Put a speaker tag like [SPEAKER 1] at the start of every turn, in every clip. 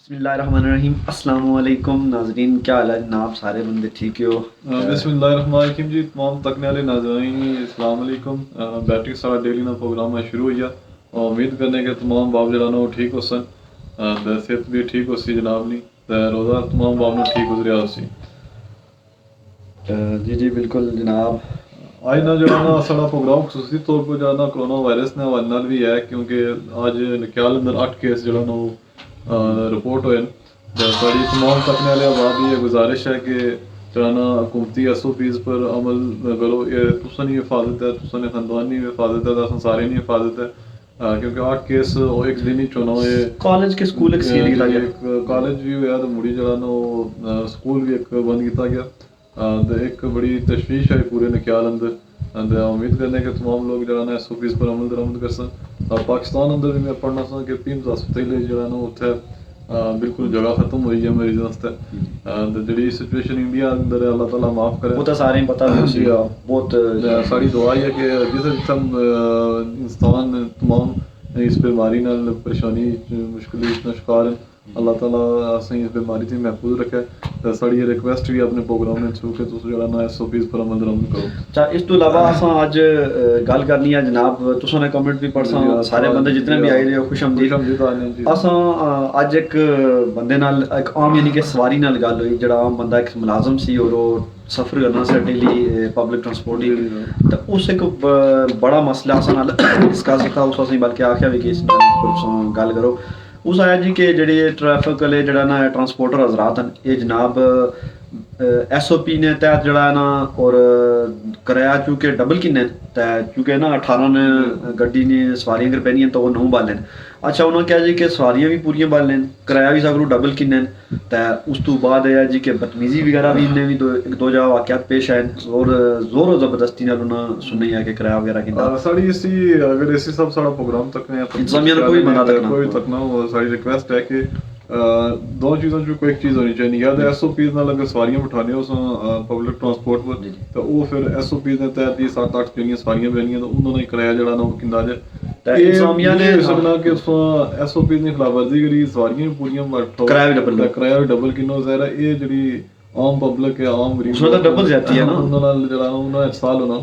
[SPEAKER 1] बिस्मिल्लाहिर्रहमानिर्रहीम अस्सलाम वालेकुम नाज़रीन, क्या हाल है जनाब? सारे बंदे ठीक हो?
[SPEAKER 2] बिस्मिल्लाहिर्रहमानिर्रहीम जी, तमाम तकने वाले नाज़रीन अस्सलाम वालेकुम। बैटरी सारा डेली ना प्रोग्राम है शुरू हो गया और उम्मीद करने के तमाम बाप जरा ना वो ठीक हो सन, सेहत भी ठीक हो सी जनाब नी, रोज़ा तमाम बाप ने ठीक गुजरिया हो सी।
[SPEAKER 1] जी जी बिल्कुल जनाब।
[SPEAKER 2] आज ना जरा ना सारा प्रोग्राम खसूसी तौर पर जरा ना कोरोना वायरस ने हवाले नाल भी है, क्योंकि आज ख्याल अंदर 8 केस जरा ना रिपोर्ट होए न। तो सारी तमाम तकने वाले आबाद ये गुजारिश है कि जरा ना हुकूमती SOPs पर अमल करो। ये तुसन ही हिफाजत है, तुसन खानदान की हिफाजत है, तुसन सारे की हिफाजत है, क्योंकि 8 केस एक दिन ही चुना होए।
[SPEAKER 1] कॉलेज के स्कूल एक सील किया गया,
[SPEAKER 2] एक कॉलेज भी होया तो मुड़ी जरा ना स्कूल भी एक बंद किया गया। तो एक बड़ी तशवीश है पूरे ने ख्याल अंदर उम्मीद करने के तमाम लोग जरा ना SOPs पर अमल दरामद कर सन। और पाकिस्तान अंदर भी मैं पढ़ना सा कि 3 हस्पताल जरा ना उत्थे बिल्कुल जगह खत्म हुई है मरीज वास्ते। तो जी सिचुएशन इंडिया अंदर है, अल्लाह ताला माफ करे।
[SPEAKER 1] वो तो सारे ही पता भी बहुत
[SPEAKER 2] सारी दुआ है कि जिस इंसान तमाम इस बीमारी नाल परेशानी मुश्किल इतना शिकार है, अल्लाह ताला असें इस बीमारी से महफूज रखे। तो साड़ी ये रिक्वेस्ट भी अपने प्रोग्राम में थ्रू के तुस जरा ना SOPs पर अमल दरामद करो।
[SPEAKER 1] अच्छा, इस तो इलावा असां अज गल करनी है जनाब, तुसां ने कमेंट भी पढ़ सा, सारे बंदे जितने भी आए दे खुशआमदीद। असां अज एक बंदे नाल एक आम यानी कि सवारी नाल गल हुई, जेड़ा आम बंदा एक मुलाजम सी और सफर करना सा डेली पब्लिक ट्रांसपोर्ट ही। तो उस एक बड़ा मसला असां नाल डिस्कस कीता, उस असें बल्कि आख्या भी कि इस गल करो। उस आया जी कि जेह्ड़े ट्रैफिक आह्ले जेह्ड़ा ना ट्रांसपोर्टर हजरात न, ये जनाब SOP ने तैह्त जेह्ड़ा है ना, और कराया चूंकि डबल किन्ने ते चूंकि ना 18 ने गड्डी ने सवारियां अगर पैनियां तो वो 9 बालन। अच्छा, उन्होंने कहा जी कि सवारियां भी पूरियां बालन, कराया भी सगरू डबल किन्ने ते उस तो बाद है जी कि बदतमीजी वगैरह भी इन्ने भी एक दो जगह वाकयात पेश आए और जोर जबरदस्ती नाल उन्होंने सुनी है कि कराया वगैरह किन्ना
[SPEAKER 2] साड़ी इसी अगर इसी सब सारा प्रोग्राम तक में
[SPEAKER 1] इंतजामिया ने कोई बंदा
[SPEAKER 2] तकना वो सारी रिक्वेस्ट है कि दो चीज़ों जो कोई एक चीज़ होनी चाहिए, या तो SOPs नाल अगर सवारियां बिठाने हो पब्लिक ट्रांसपोर्ट पर, तो वो फिर SOPs के तहत ही 7-8 जिहड़ियां सवारियां बैनियां तो उन्होंने किराया जेह्ड़ा ना वो किंदा जाए। इंतजामिया ने सकना कि SOPs ने खिलाफवर्जी करी, सवारियां भी पूरियां बैठो, किराया भी डबल किन्नो ज़ाहिर है। ये जेह्ड़ी आम पब्लिक है, आम गरीब
[SPEAKER 1] उसमें तो डबल जाती है ना,
[SPEAKER 2] उन्होंने नाल जेह्ड़ा उन्होंने इरसाल होना।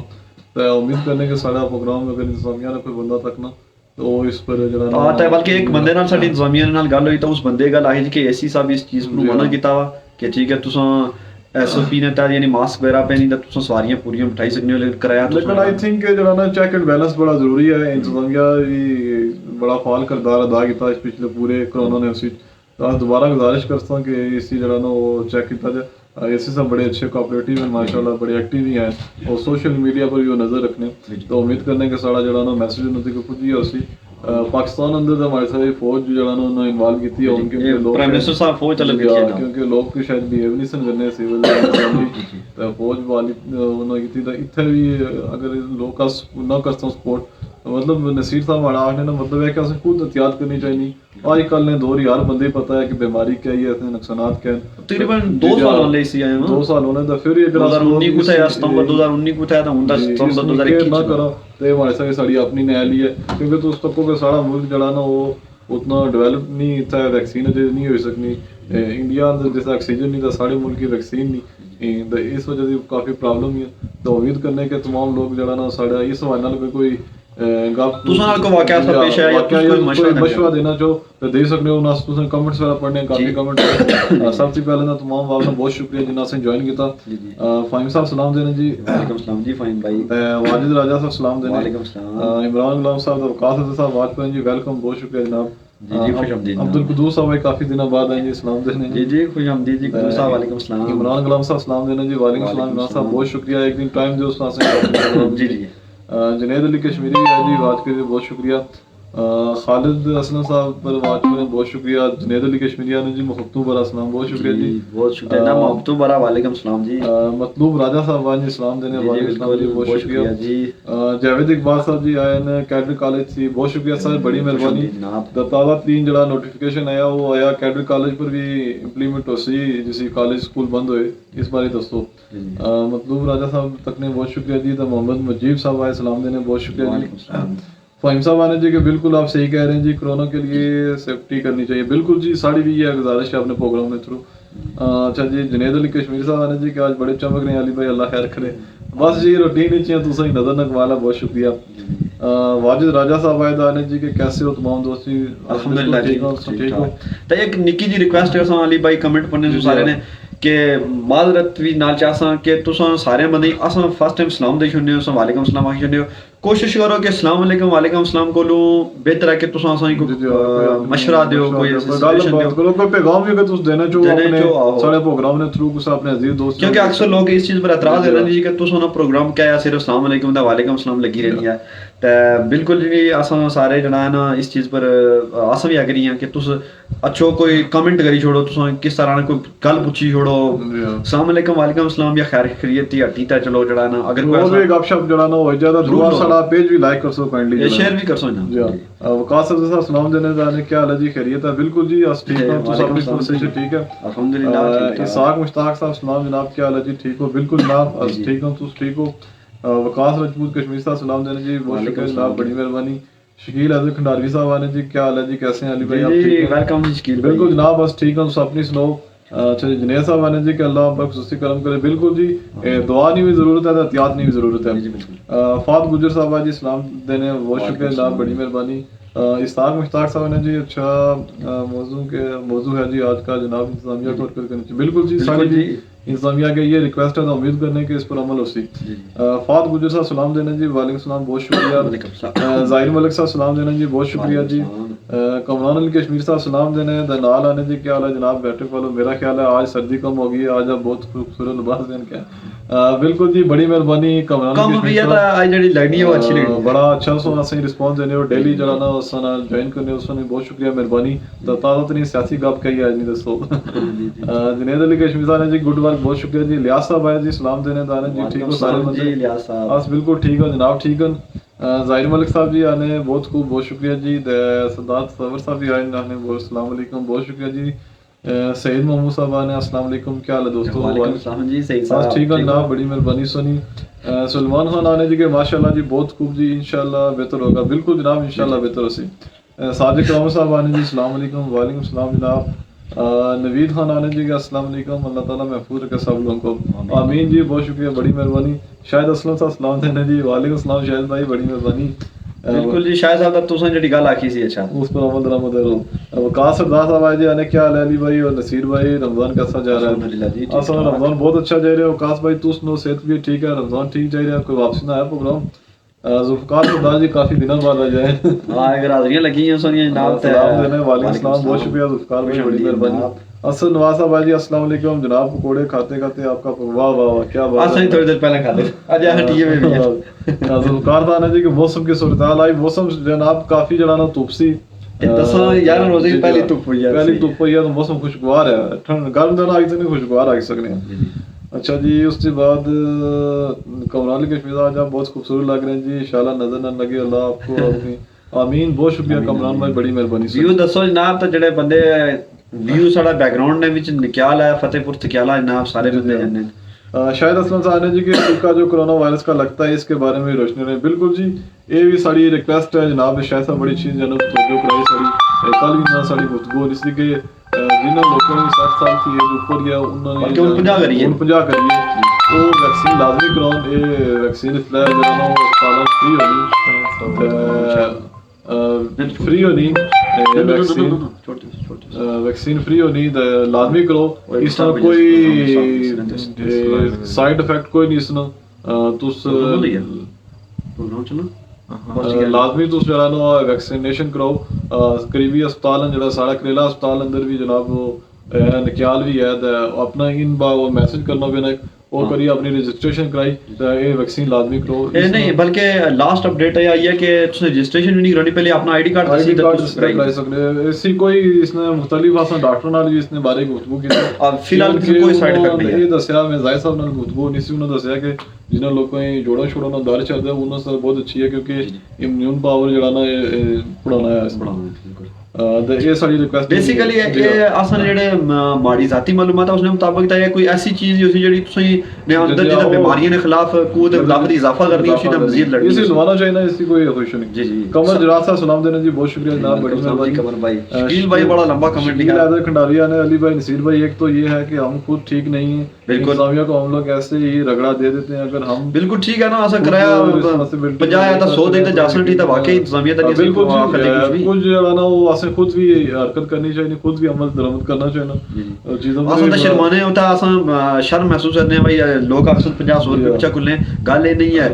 [SPEAKER 2] तो उम्मीद करने के सारा प्रोग्राम अगर इंतजामिया ने कोई बंदा तकना तो इस पर जरा
[SPEAKER 1] आता है। बल्कि एक बंदे नाल साडी इंतजामिया नाल गल हुई तो उस बंदे गल आई कि AC साहब इस चीज़ को मना कीता वा कि ठीक है तुसां SOP ने तहत यानी मास्क वगैरह पहनी तो तुसां सवारियां पूरियां बिठाई सकने हो, लेकिन कराया
[SPEAKER 2] लेकिन आई थिंक जरा ना चेक एंड बैलेंस बड़ा जरूरी है। इंतजामिया भी बड़ा फाल किरदार अदा किया इस पिछले पूरे कोरोना ने उसी दोबारा गुजारिश करता हूँ कि इसी जरा ना वो चेक किया जाए। ऐसे सब बड़े अच्छे कोऑपरेटिव हैं माशाल्लाह, बड़े एक्टिव भी हैं और सोशल मीडिया पर भी वो नज़र रखने। तो उम्मीद करने के सारा जरा ना मैसेज उन्होंने को पुजी है उसी पाकिस्तान अंदर तो हमारे सारे फौज जो जरा ना उन्होंने इन्वॉल्व की थी, उनके लोग
[SPEAKER 1] प्राइम मिनिस्टर साहब फौज चल गई है
[SPEAKER 2] क्योंकि लोग के शायद बिहेव नहीं सन करने सिविल तो फौज वाली उन्होंने की थी। तो इत्थे भी अगर लोग का ना करता सपोर्ट मतलब नसीर साहब वाला आखने ना मतलब है कि असें खुद एहतियात करनी चाहिए। आजकल ने दौर यार बंदे पता है कि बीमारी क्या है, इतने नुकसानात क्या हैं।
[SPEAKER 1] तकरीबन 2 साल होने इसी आए हैं,
[SPEAKER 2] 2 साल होने तो फिर ये
[SPEAKER 1] 2019 को था, सितंबर 2019 को था, तो 2021
[SPEAKER 2] ना करो तो हमारे साथ साड़ी अपनी नैली है, क्योंकि तुस तको के सारा मुल्क जड़ा ना वो उतना डेवलप नहीं था, वैक्सीन नहीं हो सकनी। इंडिया अंदर जैसा ऑक्सीजन नहीं था, सारे मुल्क की वैक्सीन नहीं, तो इस वजह से काफ़ी प्रॉब्लम है। तो उम्मीद करने के तमाम लोग जड़ा ना साढ़े इस हवाले नाल कोई मशवरा देना चाहो तो दे सकते हो ना, तुसें कमेंट्स वगैरह पढ़ने काफी कमेंट। सबसे पहले ना तमाम बाप ने बहुत शुक्रिया जिन्ना से ज्वाइन किया। फाहिम साहब सलाम देने जी।
[SPEAKER 1] वालेकुम सलाम जी फाहिम भाई।
[SPEAKER 2] वाजिद राजा साहब सलाम देने।
[SPEAKER 1] वालेकुम सलाम।
[SPEAKER 2] इमरान गुलाम साहब, वकास साहब वाजपेयी जी वेलकम, बहुत शुक्रिया जनाब।
[SPEAKER 1] जी
[SPEAKER 2] अब्दुल कुदूस साहब काफी दिनों बाद आए जी, सलाम देने जी।
[SPEAKER 1] जी खुशामदीद जी कुदूस साहब, वालेकुम सलाम।
[SPEAKER 2] इमरान गुलाम साहब सलाम देने जी। वालेकुम सलाम इमरान साहब, बहुत शुक्रिया एक दिन टाइम दो उस
[SPEAKER 1] जी जी।
[SPEAKER 2] जुनैद अली कश्मीरी है जी, वाच के लिए बहुत शुक्रिया। खालिद असलम साहब पर वाच के बहुत शुक्रिया। जुनैद अली कश्मीरिया ने जी मुखतूब बरा सलाम, बहुत शुक्रिया जी, बहुत शुक्रिया ना मुखतूब बरा, वालेकुम सलाम जी। मतलूब राजा साहब वाज जी सलाम देने वाले जी, बहुत शुक्रिया जी। जावेद इकबाल साहब जी आए ने कैडर कॉलेज से, बहुत शुक्रिया सर, बड़ी मेहरबानी। ताज़ा तीन जड़ा नोटिफिकेशन आया वो आया कैडर कॉलेज पर भी इंप्लीमेंट हो सी, जिस कॉलेज स्कूल बंद हुए इस बारे दोस्तों। मतलूब राजा साहब तक ने बहुत शुक्रिया जी। तो मोहम्मद मुजीब साहब आए सलाम देने, बहुत शुक्रिया जी। फ़हीम साहब आने जी कि बिल्कुल आप सही कह रहे हैं जी, कोरोना के लिए सेफ्टी करनी चाहिए। बिल्कुल जी, साड़ी भी ये गुजारिश है अपने प्रोग्राम में थ्रू। अच्छा जी, जुनेद अली कश्मीर साहब आने जी कि आज बड़े चमक रहे हैं अली भाई, अल्लाह खैर करे। बस जी रूटीन ही चाहिए, तुम नज़र न कमाला, बहुत शुक्रिया। वाजिद राजा साहब आए आने जी कि कैसे हो तमाम दोस्ती?
[SPEAKER 1] अल्हम्दुलिल्लाह
[SPEAKER 2] ठीक हो, ठीक हो।
[SPEAKER 1] तो एक निक्की जी रिक्वेस्ट है अली भाई कमेंट पढ़ने से सारे ने कि माजरत भी नाल चाहसां कि तुसां सारे बंदे असां फर्स्ट टाइम सलाम दे छुड़ने हो, वालेकुम सलाम आखी छुड़ने हो। कोशिश करो कि अस्सलाम वालेकुम वालेकुम सलाम कोलो बेहतर है कि तुसां असां को मशवरा दियो, कोई सजेशन दियो,
[SPEAKER 2] कोई पैगाम भी अगर तुस देना चाहो अपने सारे प्रोग्राम ने थ्रू कुछ अपने अजीज दोस्त।
[SPEAKER 1] क्योंकि अक्सर लोग इस चीज पर एतराज करते हैं कि तुसां ना प्रोग्राम क्या है सिर्फ अस्सलाम वालेकुम दा वालेकुम सलाम लगी रहनी है। ते बिल्कुल जी असां सारे जणा है ना इस चीज पर असां भी एग्री हैं कि तुस अच्छो कोई कमेंट करी छोड़ो, तुसां किस तरह कोई गल पूछी छोड़ो, अस्सलाम वालेकुम वालेकुम सलाम या खैर खैरियत दी हट्टी ता चलो जड़ा ना अगर कोई
[SPEAKER 2] और भी गपशप जड़ा ना हो ज्यादा दुआ साड़ा पेज भी लाइक कर सो काइंडली,
[SPEAKER 1] शेयर भी कर सो ना
[SPEAKER 2] जी। वकास साहब सलाम देने जाने क्या हाल है जी, खैरियत है? बिल्कुल जी अस ठीक हो, तुस अपनी तरफ से ठीक है अल्हम्दुलिल्लाह। इसाक मुश्ताक साहब सलाम जनाब, क्या हाल है जी? ठीक हो? बिल्कुल जनाब अस ठीक हो, तुस ठीक हो? वकास राजपूत कश्मीर साहब सलाम देने जी, बहुत शुक्रिया जनाब, बड़ी मेहरबानी। शकील अजहर खंडारवी साहब आने जी, क्या हाल है जी, कैसे हैं अली भाई? आप ठीक हैं?
[SPEAKER 1] वेलकम जी शकील,
[SPEAKER 2] बिल्कुल जनाब बस ठीक है, अपनी सुनाओ। अच्छा जी, जुनेद साहब आने जी कि अल्लाह आप पर खुसूसी करम करे। बिल्कुल जी, दुआ की भी जरूरत है, एहतियात की भी जरूरत है। फात गुजर साहब आज सलाम देने, बहुत शुक्रिया जनाब, बड़ी मेहरबानी। इस्ताक मुश्ताक साहब ने जी अच्छा मौजू है जी आज का जनाब इंतजामिया को करनी चाहिए। बिल्कुल जी, सारी जी इंतजामिया के ये रिक्वेस्ट है, तो उम्मीद करने के इस पर अमल होसी। फात गुजर साहब सलाम देना जी, वालेकुम सलाम, बहुत शुक्रिया। जाहिर मलिक साहब सलाम देना जी, बहुत शुक्रिया जी। कमरान अली कश्मीर साहब सलाम देने, दनाल आने जी, क्या हाल है जनाब? बैठक वालों, मेरा ख्याल है आज सर्दी कम हो गई है, आज आप बहुत खूबसूरत लिबास देन क्या। बिल्कुल जी, बड़ी मेहरबानी कमरान
[SPEAKER 1] कश्मीर साहब, आज जड़ी लगनी है वो अच्छी लगनी,
[SPEAKER 2] बड़ा अच्छा सो सही रिस्पांस देने और डेली जरा ना उस ज्वाइन करने उसने बहुत शुक्रिया मेहरबानी। तो ताज़ा तरीन सियासी गप कही आज नहीं दसो। जुनेद अली कश्मीर साहब ने जी गुड वर्क, बहुत शुक्रिया जी। लियास साहब आए जी सलाम देने दाने जी, ठीक हो सारे बंदे? लियास साहब बस बिल्कुल ठीक हो जनाब, ठीक है। जाहिर मलिक साहब जी आने बहुत खूब, बहुत शुक्रिया जी। सदात सवर साहब भी आए आने, बहुत अस्सलाम वालेकुम, बहुत शुक्रिया जी। सईद मोहम्मद साहब आने, अस्सलाम वालेकुम, क्या हाल है दोस्तों? वालेकुम सलाम जी, सईद साहब ठीक है जनाब, बड़ी मेहरबानी सोनी। सलमान खान आने जी के माशाल्लाह जी, बहुत खूब जी, इंशाल्लाह बेहतर होगा। बिल्कुल जनाब इंशाल्लाह बेहतर होसी। सादिक राम साहब आने जी, अस्सलाम वालेकुम, वालेकुम सलाम जनाब। नवीद खान आने जी का अस्सलाम वालेकुम, अल्लाह ताला महफूज रखे सब लोगों को, आमीन जी, बहुत शुक्रिया, बड़ी मेहरबानी। शायद असलम साहब सलाम देने जी, वालेकुम सलाम शायद भाई, बड़ी मेहरबानी।
[SPEAKER 1] बिल्कुल जी, शायद साहब तुसां जड़ी गल आखी सी अच्छा
[SPEAKER 2] उस पर अमल दरामद है। वकास सरदार साहब आज आने, क्या हाल है अली भाई और नसीर भाई? रमजान कैसा जा रहा है? अल्हम्दुलिल्लाह जी, असल रमजान बहुत अच्छा जा रहा है। वकास भाई तू सुनो, सेहत भी ठीक है, रमजान ठीक जा रहा है, कोई वापसी ना आया प्रोग्राम? जुल्फकार सरदार जी काफी दिनों बाद आ जाए।
[SPEAKER 1] हां अगर हाजिरियां लगी हैं सोनिया जनाब,
[SPEAKER 2] सलाम देने, वालेकुम सलाम, बहुत शुक्रिया जुल्फकार भाई, बड़ी मेहरबानी। असल नवाज साहब भाई अस्सलाम वालेकुम जनाब, पकोड़े खाते खाते आपका वाह वाह वाह क्या बात है,
[SPEAKER 1] थोड़ी देर पहले खाते आज हटिए में भी
[SPEAKER 2] जुल्फकार खान जी के मौसम की सूरत हाल आई, मौसम जनाब काफी जड़ा ना तुपसी
[SPEAKER 1] दसा 11 रोजे की पहली धुप हुई है,
[SPEAKER 2] पहली धुप हुई है, तो मौसम खुशगवार है, ठंड गर्म दिन आई तो खुशगवार आ सकने हैं। अच्छा जी, उसके बाद कमरान अली कश्मीर आज आप बहुत खूबसूरत लग रहे हैं जी, इंशाल्लाह नजर ना लगे, अल्लाह आपको अपनी आमीन, बहुत शुक्रिया कमरान भाई, बड़ी मेहरबानी। व्यू
[SPEAKER 1] दसो जनाब, तो जेडे बंदे व्यू साडा बैकग्राउंड ने विच निकाल है फतेहपुर तकियाला जनाब, सारे बंदे जानने।
[SPEAKER 2] शायद असलम साहब ने जी कि टीका जो कोरोना वायरस का लगता है इसके बारे में रोशनी रहे। बिल्कुल जी, ये भी साड़ी रिक्वेस्ट है जनाब, शायद साहब बड़ी चीज जनब तवज्जो कराई साड़ी कल भी ना साड़ी गुफ्तगू इसी के जिन्होंने लोगों ने 60 साल की एज ऊपर या उन्होंने 50 करिए तो वैक्सीन लाजमी कराओ। ये वैक्सीन इसलिए जो अस्पताल फ्री होनी वैक्सीन फ्री होनी लाजमी करो, इसका कोई साइड इफेक्ट कोई नहीं, इसना तुस लाजमी तुस जरा ना वैक्सीनेशन कराओ। करीबी अस्पताल जरा साढ़ा करेला अस्पताल अंदर भी जनाब निकाल भी है, अपना इन बार मैसेज करना भी और करिए अपनी रजिस्ट्रेशन कराई, ये वैक्सीन लाजमी करो। ये नहीं बल्कि लास्ट अपडेट है आई है कि तुम रजिस्ट्रेशन भी नहीं करानी, पहले अपना आईडी कार्ड कराई सकते। इसी कोई इसने मुख्तलिफ आसान डॉक्टर नाल भी इसने बारे गुफ्तगू की, फिलहाल कोई साइड इफेक्ट नहीं है। ये दसया मैं जाहिर साहब नाल गुफ्तगू नहीं सी, उन्होंने दसया कि जिन्होंने लोगों को जोड़ा छोड़ा ना दर चलता है उन्होंने बहुत अच्छी है, क्योंकि इम्यून पावर जड़ा ना बढ़ाना है। ਤੇ ਇਹ ਸਾਡੀ ਰਿਕੁਐਸਟ
[SPEAKER 1] ਬੇਸਿਕਲੀ ਇਹ ਅਸਾਂ ਜਿਹੜੇ ਮਾੜੀ ਜ਼ਾਤੀ ਮਾਲੂਮਾਤ ਹੈ ਉਸਨੇ ਮੁਤਾਬਕ ਤਾਂ ਇਹ ਕੋਈ ਐਸੀ ਚੀਜ਼ ਹੀ ਉਸੇ ਜਿਹੜੀ ਤੁਸੀਂ ਨੇ ਅੰਦਰ ਜਿਹਦਾ ਬਿਮਾਰੀਆਂ ਦੇ ਖਿਲਾਫ ਕੂਵਤ ਇਲਾਫ ਦੀ ਇਜ਼ਾਫਾ ਕਰਨੀ ਉसी ਨਾਲ ਮਜ਼ੀਦ ਲੜਨੀ
[SPEAKER 2] ਇਸੇ ਲਵਾना चाहिए ना इसकी कोई खुश नहीं
[SPEAKER 1] जी जी
[SPEAKER 2] कमर जरात साहब सलाम देना जी बहुत शुक्रिया जनाब बड़ी मेहरबानी
[SPEAKER 1] कमर भाई शकील भाई बड़ा लंबा कमेंट लिखा
[SPEAKER 2] है खंडारिया ने अली भाई नसीर भाई एक तो ये है कि हम खुद ठीक नहीं है
[SPEAKER 1] बिल्कुल
[SPEAKER 2] इंतजामिया को हम लोग ऐसे ही रगड़ा दे देते हैं अगर हम
[SPEAKER 1] बिल्कुल ठीक है ना ऐसा कराया 50 या तो 100 दिन तो जासन ठीक था वाकई इंतजामिया तो
[SPEAKER 2] बिल्कुल कुछ जरा ना वो ऐसे खुद भी हरकत करनी चाहिए खुद भी अमल दरामद करना चाहिए ना चीजों में
[SPEAKER 1] असल तो शर्माने होता असा शर्म महसूस करने भाई लोग अक्सर 50-100 रुपए बच्चा खुले गल ये नहीं है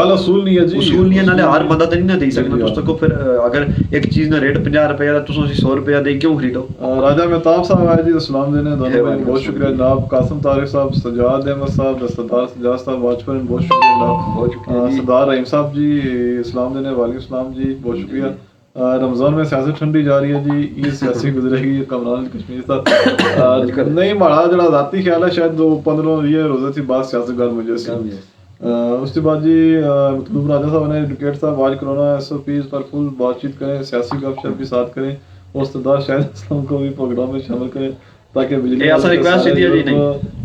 [SPEAKER 2] गल उसूल नहीं है जी
[SPEAKER 1] उसूल नहीं है नाले हर बंदा तो नहीं ना दे सकना दोस्तों को फिर अगर एक चीज ना रेट 50 रुपए का तुम 100 रुपया दे क्यों खरीदो
[SPEAKER 2] राजा मेहताब साहब आए जी सलाम देने दोनों भाई बहुत शुक्रिया जनाब कासिम तारिक साहब सजाद अहमद साहब दस्तदार सजाद साहब वाचमैन बहुत शुक्रिया जनाब बहुत शुक्रिया सरदार रहीम साहब जी सलाम देने वालेकुम सलाम जी बहुत शुक्रिया रमजान में सियासत ठंडी जा रही है जी ईद सियासी गुजरेगी कमरान कश्मीर तक नहीं माड़ा जरा जाती ख्याल है शायद 15-20 रोजे थी बाद सियासत घर मुझे उसके बाद जी मतलूब राजा साहब ने एडवोकेट साहब आज कोरोना SOPs पर फुल बातचीत करें सियासी गपशप भी साथ करें और सरदार शाहिद इस्लाम को भी प्रोग्राम में शामिल करें ताकि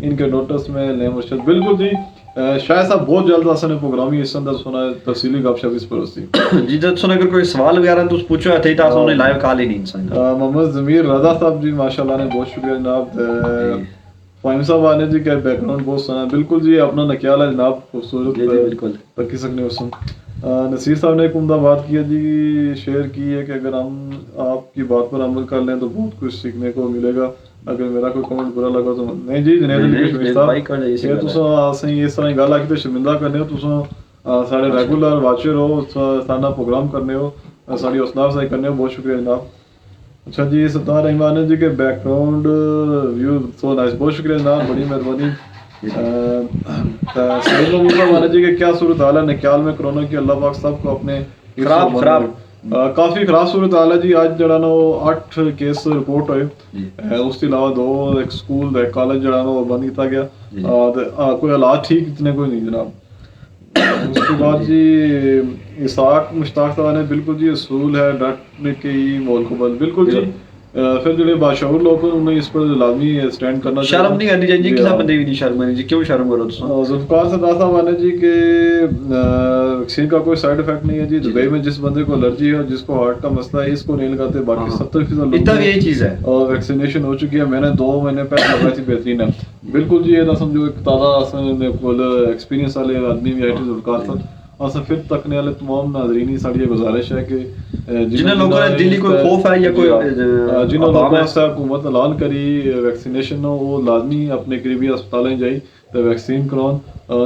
[SPEAKER 2] इनके नोटिस में ले मुर्शद बिल्कुल जी शायद साहब बहुत जल्द असने प्रोग्राम ही इस अंदर सुना तफसीली गपशप इस पर होती
[SPEAKER 1] जी जब सुना अगर कोई सवाल वगैरह तो पूछो थे तो असने लाइव कॉल ही नहीं इंसान
[SPEAKER 2] मोहम्मद जमीर रजा साहब जी माशाल्लाह ने बहुत शुक्रिया जनाब फाइम साहब आने जी क्या बैकग्राउंड बहुत सुना बिल्कुल जी अपना नक्याल है जनाब खूबसूरत
[SPEAKER 1] बिल्कुल
[SPEAKER 2] तकी सकने उस नसीर साहब ने एक उम्दा बात की है जी शेयर की है कि अगर हम आपकी बात पर अमल कर लें तो बहुत कुछ सीखने को मिलेगा अगर मेरा कोई कमेंट बुरा लगा तो नहीं जी जनेद अली कश्मीर साहब ये तुसा सही इस तरह गल आखी तो शर्मिंदा करने हो तुसा साढ़े रेगुलर वाचर हो साना प्रोग्राम करने हो साड़ी हौसला अफजाई करने हो बहुत शुक्रिया जनाब अच्छा जी सरदार रहमान जी के बैकग्राउंड व्यू सो नाइस बहुत शुक्रिया जनाब बड़ी मेहरबानी सलीम महमूद जी के क्या सूरत हाल है नक्याल में कोरोना की अल्लाह पाक साहब को अपने
[SPEAKER 1] खराब
[SPEAKER 2] काफी खराब सूरत हाल है जी आज जरा ना 8 केस रिपोर्ट होए उसके अलावा 2 एक स्कूल एक कॉलेज जरा ना बंद किया गया कोई हालात ठीक इतने कोई नहीं जनाब उसके बाद जी इसाक मुश्ताक साहब ने बिल्कुल जी असूल है डटने के ही मौल को बल बिल्कुल जी फिर जो बाशऊर लोग उन्हें इस पर लाजमी स्टैंड करना
[SPEAKER 1] शर्म नहीं करनी चाहिए किसी बंदे भी नहीं शर्म करनी चाहिए क्यों शर्म करो
[SPEAKER 2] जुल्फकार सरदार साहब आने जी के वैक्सीन का कोई साइड इफेक्ट नहीं है जी दुबई में जिस बंदे को एलर्जी है जिसको हार्ट का मसला है इसको नहीं लगाते बाकी 70%
[SPEAKER 1] इतना यही चीज है
[SPEAKER 2] और वैक्सीनेशन हो चुकी है मैंने 2 महीने पहले लगाई थी बेहतरीन है बिल्कुल जी ये ना समझो एक ताज़ा एक्सपीरियंस वाले आदमी भी आई जुल्फकार साहब और फिर तकने वाले तमाम नाज़रीन साड़ी ये गुजारिश है कि
[SPEAKER 1] जिन लोगों ने दिल्ली कोई खौफ है या कोई
[SPEAKER 2] जिन लोगों ने हुकूमत ऐलान करी वैक्सीनेशन वो लाजमी अपने करीबी अस्पताल जाई तो वैक्सीन कराउन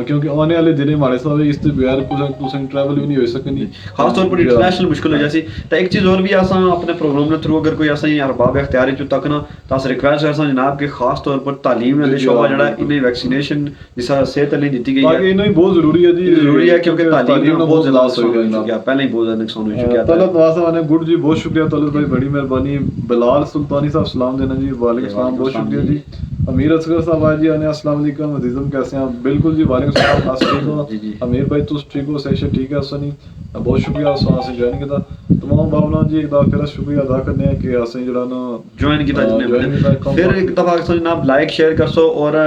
[SPEAKER 2] क्योंकि आने वाले दिन हमारे साथ इस बगैर कुछ ट्रैवल भी नहीं हो सकनी
[SPEAKER 1] खास तौर पर इंटरनेशनल मुश्किल हो जासी तो एक चीज और भी आसा अपने प्रोग्राम के थ्रू अगर कोई ऐसा ही अरबाब इख्तियार जो तक ना तो अस रिक्वेस्ट करसा जनाब के खास तौर पर तालीम वाले शोबा जड़ा इन्हें वैक्सीनेशन जिसा सेहत वाली दी गई है
[SPEAKER 2] इन्हें बहुत जरूरी है जी
[SPEAKER 1] जरूरी है क्योंकि तालीम में बहुत ज्यादा असर हो गया पहले ही बहुत ज्यादा नुकसान हो चुका है
[SPEAKER 2] तलत वासा ने गुड जी बहुत शुक्रिया तलत भाई बड़ी मेहरबानी बिलाल सुल्तानी साहब सलाम देना जी वालेकुम सलाम बहुत शुक्रिया जी अमीर असगर साहब आज जी अस्सलाम वालेकुम अजीजम कैसे हैं आप बिल्कुल जी वालेकुम सलाम ठीक हो अमीर भाई तुस ठीक हो सही ठीक है सनी बहुत शुक्रिया सुना से ज्वाइन किया तमाम भावना जी एक बार फिर शुक्रिया अदा करने हैं कि असें जड़ा ना
[SPEAKER 1] ज्वाइन किया फिर एक दफा जनाब लाइक शेयर कर सो और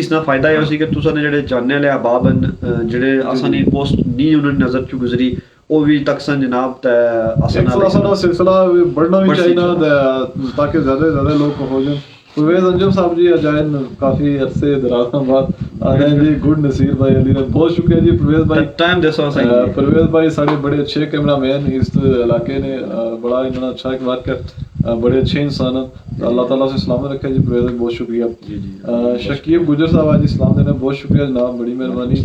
[SPEAKER 1] इस ना फायदा है उसी के तुसा ने जेडे जानने वाले अहबाब जेडे आसानी पोस्ट नहीं उन्होंने नजर चु गुजरी वो भी तक सन जनाब
[SPEAKER 2] आसान सिलसिला बढ़ना भी चाहिए ना ताकि ज्यादा लोग हो जाए परवेज अंजुम साहब जी अजायन काफी अरसे दराज बाद आ रहे हैं जी गुड नसीर भाई अली ने बहुत शुक्रिया जी परवेज भाई
[SPEAKER 1] टाइम देसो सही
[SPEAKER 2] परवेज भाई सारे बड़े अच्छे कैमरामैन इस इलाके ने बड़ा इन्होंने अच्छा बात कर बड़े अच्छे इंसान अल्लाह ताला से सलामत रखे जी परवेज भाई बहुत शुक्रिया शकीब गुजर साहब आज इस्लाम देने बहुत शुक्रिया जनाब बड़ी मेहरबानी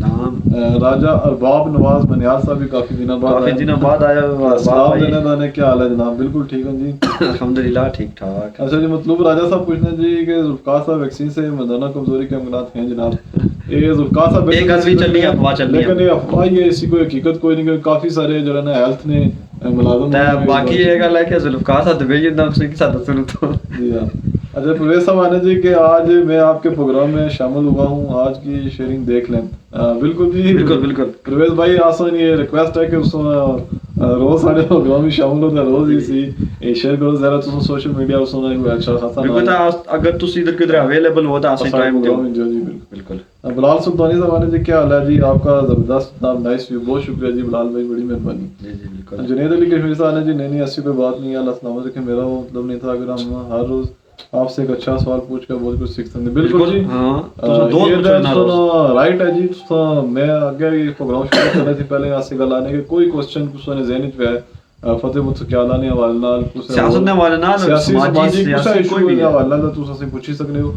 [SPEAKER 2] राजा अरबाब नवाज बनियार साहब भी काफी दिनों बाद आया सलाम देने दाने क्या हाल है जनाब बिल्कुल ठीक है जी
[SPEAKER 1] अल्हम्दुलिल्लाह ठीक ठाक
[SPEAKER 2] अच्छा जी मतलब राजा साहब पूछना जी कि जुल्फकार साहब वैक्सीन से मर्दाना कमजोरी के अमलात हैं जनाब ये जुल्फकार साहब
[SPEAKER 1] एक गल भी चल रही है अफवाह चल रही है
[SPEAKER 2] लेकिन ये अफवाह ये इसी कोई हकीकत कोई नहीं काफी सारे जो है ना हेल्थ ने मुलाजिम
[SPEAKER 1] बाकी ये गल है कि जुल्फकार साहब दबे जिंदा उसने के साथ सुनो तो
[SPEAKER 2] जी हां अच्छा परवेज साहब आने जी कि आज मैं आपके प्रोग्राम में शामिल हुआ हूं आज की शेयरिंग देख लें बिल्कुल जी बिल्कुल परवेज भाई आसान ये रिक्वेस्ट है कि उस रोज साढ़े प्रोग्राम में शामिल होता रोज ही सी शेयर करो जरा तुम सोशल मीडिया उस कोई अच्छा खासा
[SPEAKER 1] बिल्कुल अगर तुम इधर किधर अवेलेबल हो तो आसान टाइम दो
[SPEAKER 2] जी बिल्कुल बिलाल सुल्तानी साहब जी क्या हाल है जी आपका जबरदस्त नाइस व्यू बहुत शुक्रिया जी बिलाल भाई बड़ी मेहरबानी
[SPEAKER 1] जी जी बिल्कुल
[SPEAKER 2] जुनैद अली कश्मीरी साहब ने जी नहीं ऐसी कोई बात नहीं है अल्लाह सलामत रखे मेरा वो मतलब नहीं था अगर हम हर रोज आपसे एक अच्छा सवाल पूछ कर बहुत कुछ सीख सकते बिल्कुल जी
[SPEAKER 1] हां तो
[SPEAKER 2] राइट है जी तो मैं आगे प्रोग्राम शुरू करने से पहले आपसे गल आने के कोई क्वेश्चन कुछ ने ज़हन च है फतेह मुझसे क्या लाने हवाले नाल कुछ
[SPEAKER 1] सियासत ने हवाले नाल
[SPEAKER 2] समाजी सियासी कोई भी हवाले नाल तुम असें पूछी सकने हो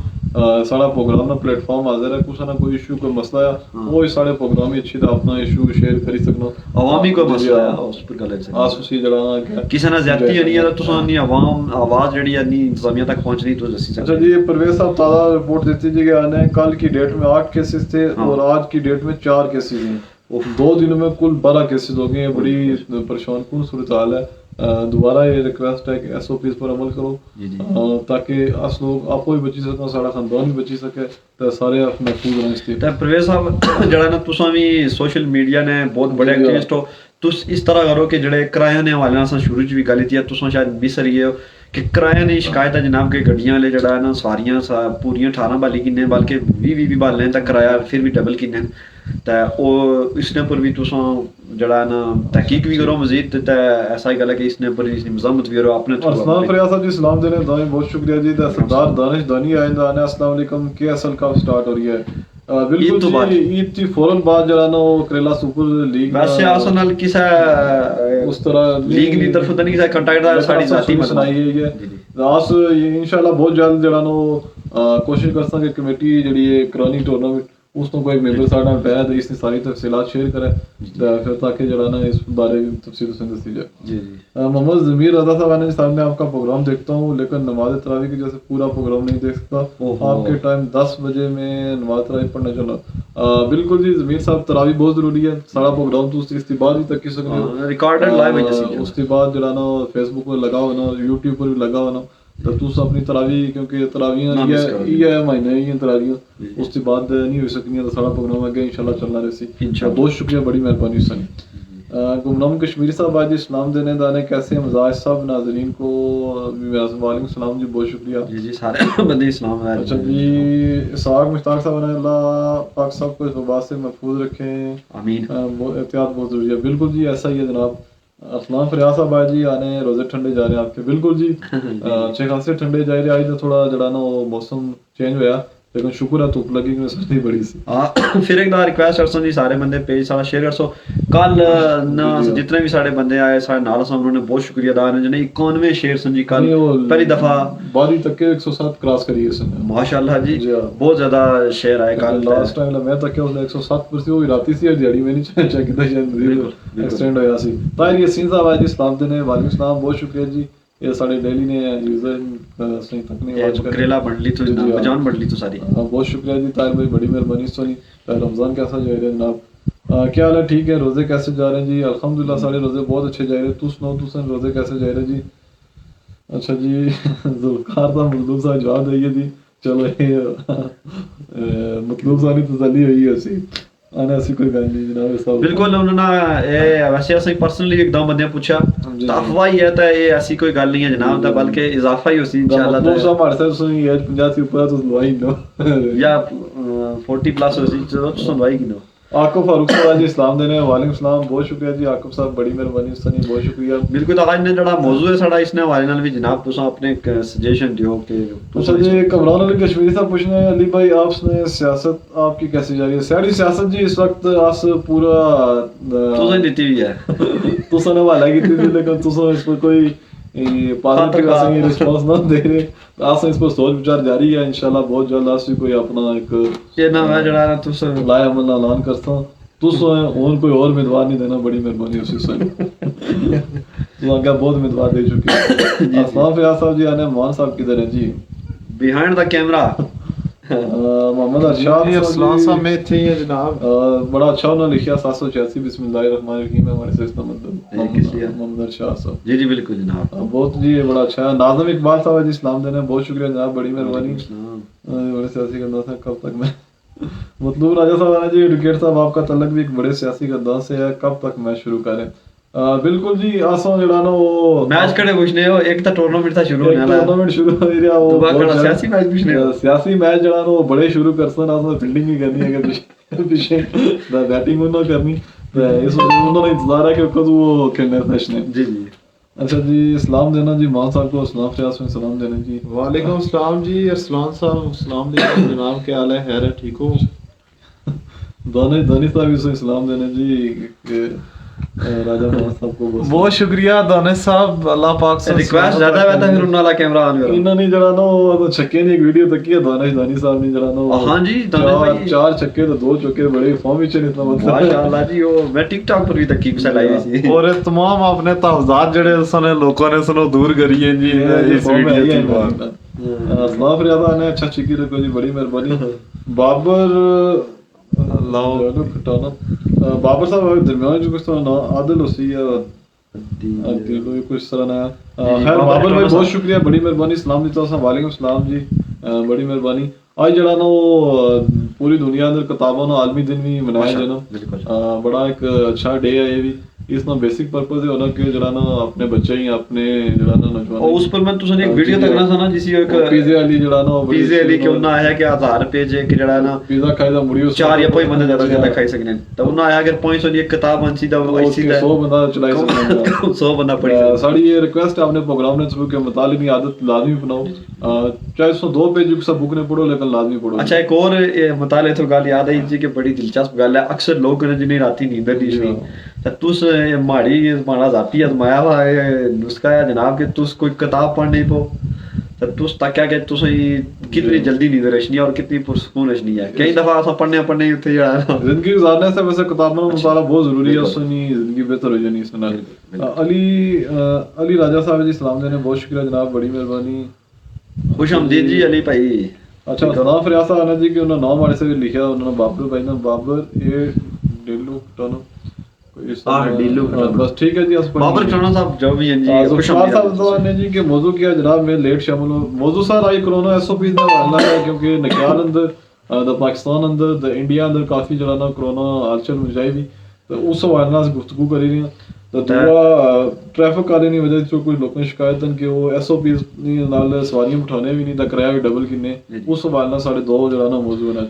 [SPEAKER 2] साड़ा प्रोग्राम ना प्लेटफॉर्म हाजिर है कुछ ना कोई इशू कोई मसला है वो सारे प्रोग्राम में अच्छी तरह अपना इशू शेयर करी सकना
[SPEAKER 1] अवामी को मसला है उस पर गल है
[SPEAKER 2] आसुसी जड़ाना क्या
[SPEAKER 1] किसी ना ज्यादती नहीं है तो तुम नहीं अवाम आवाज जड़ी है नहीं इंतजामिया तक पहुंचनी तो दसी
[SPEAKER 2] अच्छा जी परवेज साहब ताज़ा रिपोर्ट देती जी कि आने कल की डेट में 8 केसेस थे और आज की डेट में 4 केसेस हैं 2 दिनों में कुल 12 केसेस हो गए हैं बड़ी परेशान कुन सूरत हाल है दोबारा ये रिक्वेस्ट है कि SOPs पर अमल करो ताकि अस लोग आपको भी बची सकें सारा खानदान भी बची सके तो सारे महफूज रहें इसलिए
[SPEAKER 1] तो परवेज साहब जड़ा ना तुसा भी सोशल मीडिया ने बहुत बड़े एक्टिविस्ट हो तुस इस तरह करो कि जड़े किराए ने हवाले नाल शुरू च भी गल की तुसा शायद बिसर गए हो कि किराए ने शिकायत है जनाब के गड्डियां ले जड़ा ना सारियां पूरियां 18 बाली किन्ने बल्कि 20 बालें तक किराया फिर भी डबल किन्ने ते ओ इसने पर भी तुसा जड़ा ना तहकीक भी करो मजीद ते ऐसा ही गल है कि इसने पर इसकी मजम्मत भी करो अपने
[SPEAKER 2] अस्सलाम फरियाद साहब जी सलाम देने दाई बहुत शुक्रिया जी सरदार दानिश दानी आइंदा ने अस्सलाम वालेकुम के असल कब स्टार्ट हो रही है बिल्कुल जी ईद की फौरन बाद जड़ा ना वो करेला सुपर लीग
[SPEAKER 1] वैसे आसनल किसा
[SPEAKER 2] उस तरह
[SPEAKER 1] लीग नी तरफ तो नहीं किसा कांटेक्ट दा साडी जाती
[SPEAKER 2] सुनाई है रास इंशाल्लाह बहुत जल्द जड़ा ना कोशिश करसा कि कमेटी जड़ी है करानी टूर्नामेंट उस तो कोई मेंबर साडा पैदा तो इसने सारी तफसीलात शेयर करे फिर ताकि जड़ा ना इस बारे में तफसील से दसी जाए
[SPEAKER 1] जी जी
[SPEAKER 2] मोहम्मद जमीर रजा साहब ने सामने आपका प्रोग्राम देखता हूँ लेकिन नमाज तरावी की जैसे पूरा प्रोग्राम नहीं देख सकता आपके टाइम 10 बजे में नमाज तरावी पढ़ना चला बिल्कुल जी जमीर साहब तरावी बहुत जरूरी है सारा प्रोग्राम तो उसके बाद ही तक की सकते हो
[SPEAKER 1] रिकॉर्डेड लाइव है
[SPEAKER 2] उसके बाद जड़ा ना फेसबुक पर लगा हो ना यूट्यूब पर भी लगा हो ना तो तुस अपनी तरावी क्योंकि तरावियां ये महीने ही तरावियां उसके बाद नहीं हो सकनी तो सारा प्रोग्राम आगे इंशाल्लाह चलना रहसी बहुत शुक्रिया बड़ी मेहरबानी सनी गुमनाम कश्मीरी साहब आज इस्लाम देने दाने कैसे मजाज साहब नाजरीन को वालेकुम सलाम जी बहुत शुक्रिया
[SPEAKER 1] जी जी सारे बंदे इस्लाम है
[SPEAKER 2] अच्छा जी इसाक मुश्ताक साहब ने अल्लाह पाक सब को इस वबा से महफूज रखें
[SPEAKER 1] आमीन
[SPEAKER 2] एहतियात बहुत जरूरी है बिल्कुल जी ऐसा ही है जनाब अस्सलाम फरियाद साहब आज जी आने रोजे ठंडे जा रहे हैं आपके बिल्कुल जी अच्छे खासे ठंडे जा रहे आज तो थोड़ा जड़ा ना वो मौसम चेंज होया लेकिन शुक्र है धुप लगी कि सर्दी बड़ी सी
[SPEAKER 1] हां फिर एक बार रिक्वेस्ट करसो जी सारे बंदे पेज सारा शेयर करसो कल ना जितने भी सारे बंदे आए सारे नाल सा उन्होंने बहुत शुक्रिया अदा करना ने 91 शेयर सन जी कल पहली दफा
[SPEAKER 2] बारी तक के 107 क्रॉस करी है
[SPEAKER 1] माशाल्लाह जी बहुत ज्यादा शेयर आए कल
[SPEAKER 2] लास्ट टाइम मैं तक के 107 पर सी वो राती सी दिहाड़ी में नहीं चेक किया शायद एक्सटेंड होया सी ताहिर यासीन साहब आज इस्लाम देने वालेकुम सलाम बहुत शुक्रिया जी ये सारे डेली ने यूजर सही तक नहीं आज
[SPEAKER 1] करेला बंडली तो जान बंडली तो सारी
[SPEAKER 2] बहुत शुक्रिया जी ताहिर भाई बड़ी मेहरबानी सोनी रमजान कैसा जा रहा है जनाब क्या हाल है ठीक है रोजे कैसे जा रहे हैं जी अल्हम्दुलिल्लाह सारे रोजे बहुत अच्छे जा रहे हैं तू सुनाओ तुसन रोजे कैसे जा रहे हैं जी अच्छा जी जुल्फकार साहब मजलूब साहब जवाब दइए जी चलो मतलब सारी तसल्ली हुई है सी आने ऐसी कोई गल नहीं जनाब साहब
[SPEAKER 1] बिल्कुल उन्होंने ये वैसे असं पर्सनली एकदम बंदे पूछा तो अफवाह ही है तो ये ऐसी कोई गल नहीं है जनाब तो बल्कि इजाफा ही होसी इंशाल्लाह
[SPEAKER 2] तो सब हमारे साथ सुनी एज 50 से ऊपर तो लवाई नो
[SPEAKER 1] या 40 प्लस होसी तो सुनवाई की नो
[SPEAKER 2] आकिब फारूक साहब जी इस्लाम देने वालेकुम सलाम बहुत शुक्रिया जी आकिब साहब बड़ी मेहरबानी सनी बहुत शुक्रिया
[SPEAKER 1] बिल्कुल आज ने जड़ा मौजू है साडा इसने हवाले नाल भी जनाब तुसा अपने सजेशन दियो कि
[SPEAKER 2] अच्छा जी कमरान अली कश्मीरी साहब पूछने हैं अली भाई आपने सियासत आपकी कैसी जा रही है सारी सियासत जी इस वक्त आस पूरा
[SPEAKER 1] तुसा नीति भी है
[SPEAKER 2] तुसा ने हवाला की थी लेकिन तुसा इस पर कोई पॉजिटिव ऐसे रिस्पांस ना दे रहे आस इस पर सोच विचार जारी है इंशाल्लाह बहुत जल्द आस भी कोई अपना एक
[SPEAKER 1] ये ना मैं जड़ा तुसा
[SPEAKER 2] लाया अमल ऐलान करता तुस और कोई और उम्मीदवार नहीं देना बड़ी मेहरबानी उसी से तो आगे बहुत उम्मीदवार दे चुके हैं अस्सलाम फयाज साहब जी आने मान साहब किधर है जी
[SPEAKER 1] behind the camera
[SPEAKER 2] Mohammad Arshad
[SPEAKER 3] अस्सलाम साहब में थे ये जनाब
[SPEAKER 2] बड़ा अच्छा उन्होंने लिखा 786 बिस्मिल्लाहिर्रहमानिर्रहीम हमारे से इसका मतलब मोहम्मद अरशाद साहब
[SPEAKER 1] जी जी बिल्कुल जनाब
[SPEAKER 2] बहुत जी बड़ा अच्छा है नाज़िम इकबाल साहब जी इस्लाम देने बहुत शुक्रिया जनाब बड़ी मेहरबानी बड़े सियासी करना था कब तक मैं मतलब राजा साहब जी एडवोकेट साहब आपका तल्लक भी एक बड़े सियासी गद्दार से है कब तक मैं शुरू करें बिल्कुल जी असां जेड़ा ना वो
[SPEAKER 1] मैच कड़े पूछने हो एक तो टूर्नामेंट था शुरू होने वाला है
[SPEAKER 2] टूर्नामेंट शुरू हो रहा वो
[SPEAKER 1] दुआ कड़ा सियासी मैच पूछने हो
[SPEAKER 2] सियासी मैच जेड़ा ना वो बड़े शुरू करसन असां फील्डिंग ही करनी है कि पीछे बैटिंग उन्होंने करनी इस उन्होंने इंतजार है कि कब वो खेलने फैशन है
[SPEAKER 1] जी जी
[SPEAKER 2] अच्छा जी सलाम देना जी मान साहब को सलाम फयाज में सलाम देना जी
[SPEAKER 3] वालेकुम सलाम जी अरसलान साहब सलाम अलैकुम जनाब क्या हाल है खैर है ठीक हो
[SPEAKER 2] दानिश साहब को सलाम देना जी कि राजा मान साहब को
[SPEAKER 3] बहुत शुक्रिया दानिश साहब अल्लाह पाक से
[SPEAKER 1] रिक्वेस्ट ज्यादा है तो फिर उन वाला कैमरा ऑन करो
[SPEAKER 2] इन्होंने जरा ना वो छक्के ने एक वीडियो तकी है दानिश साहब ने जरा ना
[SPEAKER 1] हाँ जी दानिश भाई
[SPEAKER 2] चार छक्के तो दो चौके बड़े फॉर्म विच ने इतना मतलब
[SPEAKER 1] माशाल्लाह जी वो मैं टिकटॉक पर भी तक की मिसाल आई हुई थी
[SPEAKER 3] और तमाम अपने तहफात जड़े सने लोगों ने सनो दूर करिए जी इस वीडियो के बाद
[SPEAKER 2] सलाम फरियादा ने अच्छा चिकी रखो जी बड़ी मेहरबानी बाबर
[SPEAKER 3] लाओ
[SPEAKER 2] खटाना बाबर साहब दरमियान जो कुछ तो ना आदिल हुसी है दिलो कुछ तरह ना खैर बाबर भाई बहुत शुक्रिया बड़ी मेहरबानी सलाम दी तो वालेकुम सलाम जी बड़ी मेहरबानी आज जड़ा ना वो पूरी दुनिया अंदर किताबों ना आलमी दिन भी मनाया जाना बड़ा एक अच्छा डे है ये भी इसमें बेसिक पर्पस है होना कि जड़ा ना अपने बच्चे ही अपने जड़ा ना नौजवान
[SPEAKER 1] और उस पर मैं तुझे एक वीडियो तकना था ना जिसी एक
[SPEAKER 2] पिज़्ज़ा वाली जड़ा ना
[SPEAKER 1] पिज़्ज़ा वाली के उन्ना आया कि 1000 रुपए जे कि जड़ा ना
[SPEAKER 2] पिज़्ज़ा खाई दा मुड़ी
[SPEAKER 1] चार या कोई बंदे ज्यादा खाई सकने तो उन्ना आया अगर 500 एक किताब अंसी दा ऐसी दा
[SPEAKER 2] 100 बंदा चलाई सकता
[SPEAKER 1] 100 बंदा पढ़ी
[SPEAKER 2] साड़ी ये रिक्वेस्ट है अपने प्रोग्राम ने शुरू के मुतालिबी आदत लाजमी बनाओ चाहे 102 पेज सब बुक ने पढ़ो लेकिन लाजमी पढ़ो
[SPEAKER 1] अच्छा एक और मुताले तो गाल याद आई जी कि बड़ी दिलचस्प गल है अक्सर लोग ने जिन्हें राती नींद नहीं सी तो तुस माड़ी माड़ा जाती आजमाया हुआ नुस्खा है जनाब कि तुस कोई किताब पढ़ नहीं पो तो तुस ताक्या कि तुस कितनी जल्दी नींद रचनी है और कितनी पुरसकून रचनी है कई दफा असा पढ़ने उत्थे जड़ा
[SPEAKER 2] जिंदगी गुजारने से वैसे किताबों का मुताला बहुत जरूरी है उससे जिंदगी बेहतर हो जानी इससे अली राजा साहब जी सलाम देने बहुत शुक्रिया जनाब बड़ी मेहरबानी
[SPEAKER 1] खुशामदीद जी अली भाई
[SPEAKER 2] अच्छा सलाम फरियाद साहब ने जी कि उन्होंने नाम वाले से भी लिखा उन्होंने बाबर भाई ने बाबर ये डेलू टनो बस ठीक है जी
[SPEAKER 1] बाबर खाना साहब जो भी हैं जी
[SPEAKER 2] खुशामदीद साहब ने जी कि मौजू किया जनाब में लेट शामिल हो मौजू सर आई कोरोना एसओपी दा हवाला है क्योंकि नक्याल अंदर द पाकिस्तान अंदर द इंडिया अंदर काफी जरा ना कोरोना हलचल मचाई भी तो उस हवाले से गुफ्तगू करी रही तो दूसरा ट्रैफिक आने की वजह से कुछ लोगों ने शिकायत कि वो एसओपी नाल सवारियां बिठाने भी नहीं ता किराया भी डबल किन्ने उस हवाले साढ़े दो जरा ना मौजू है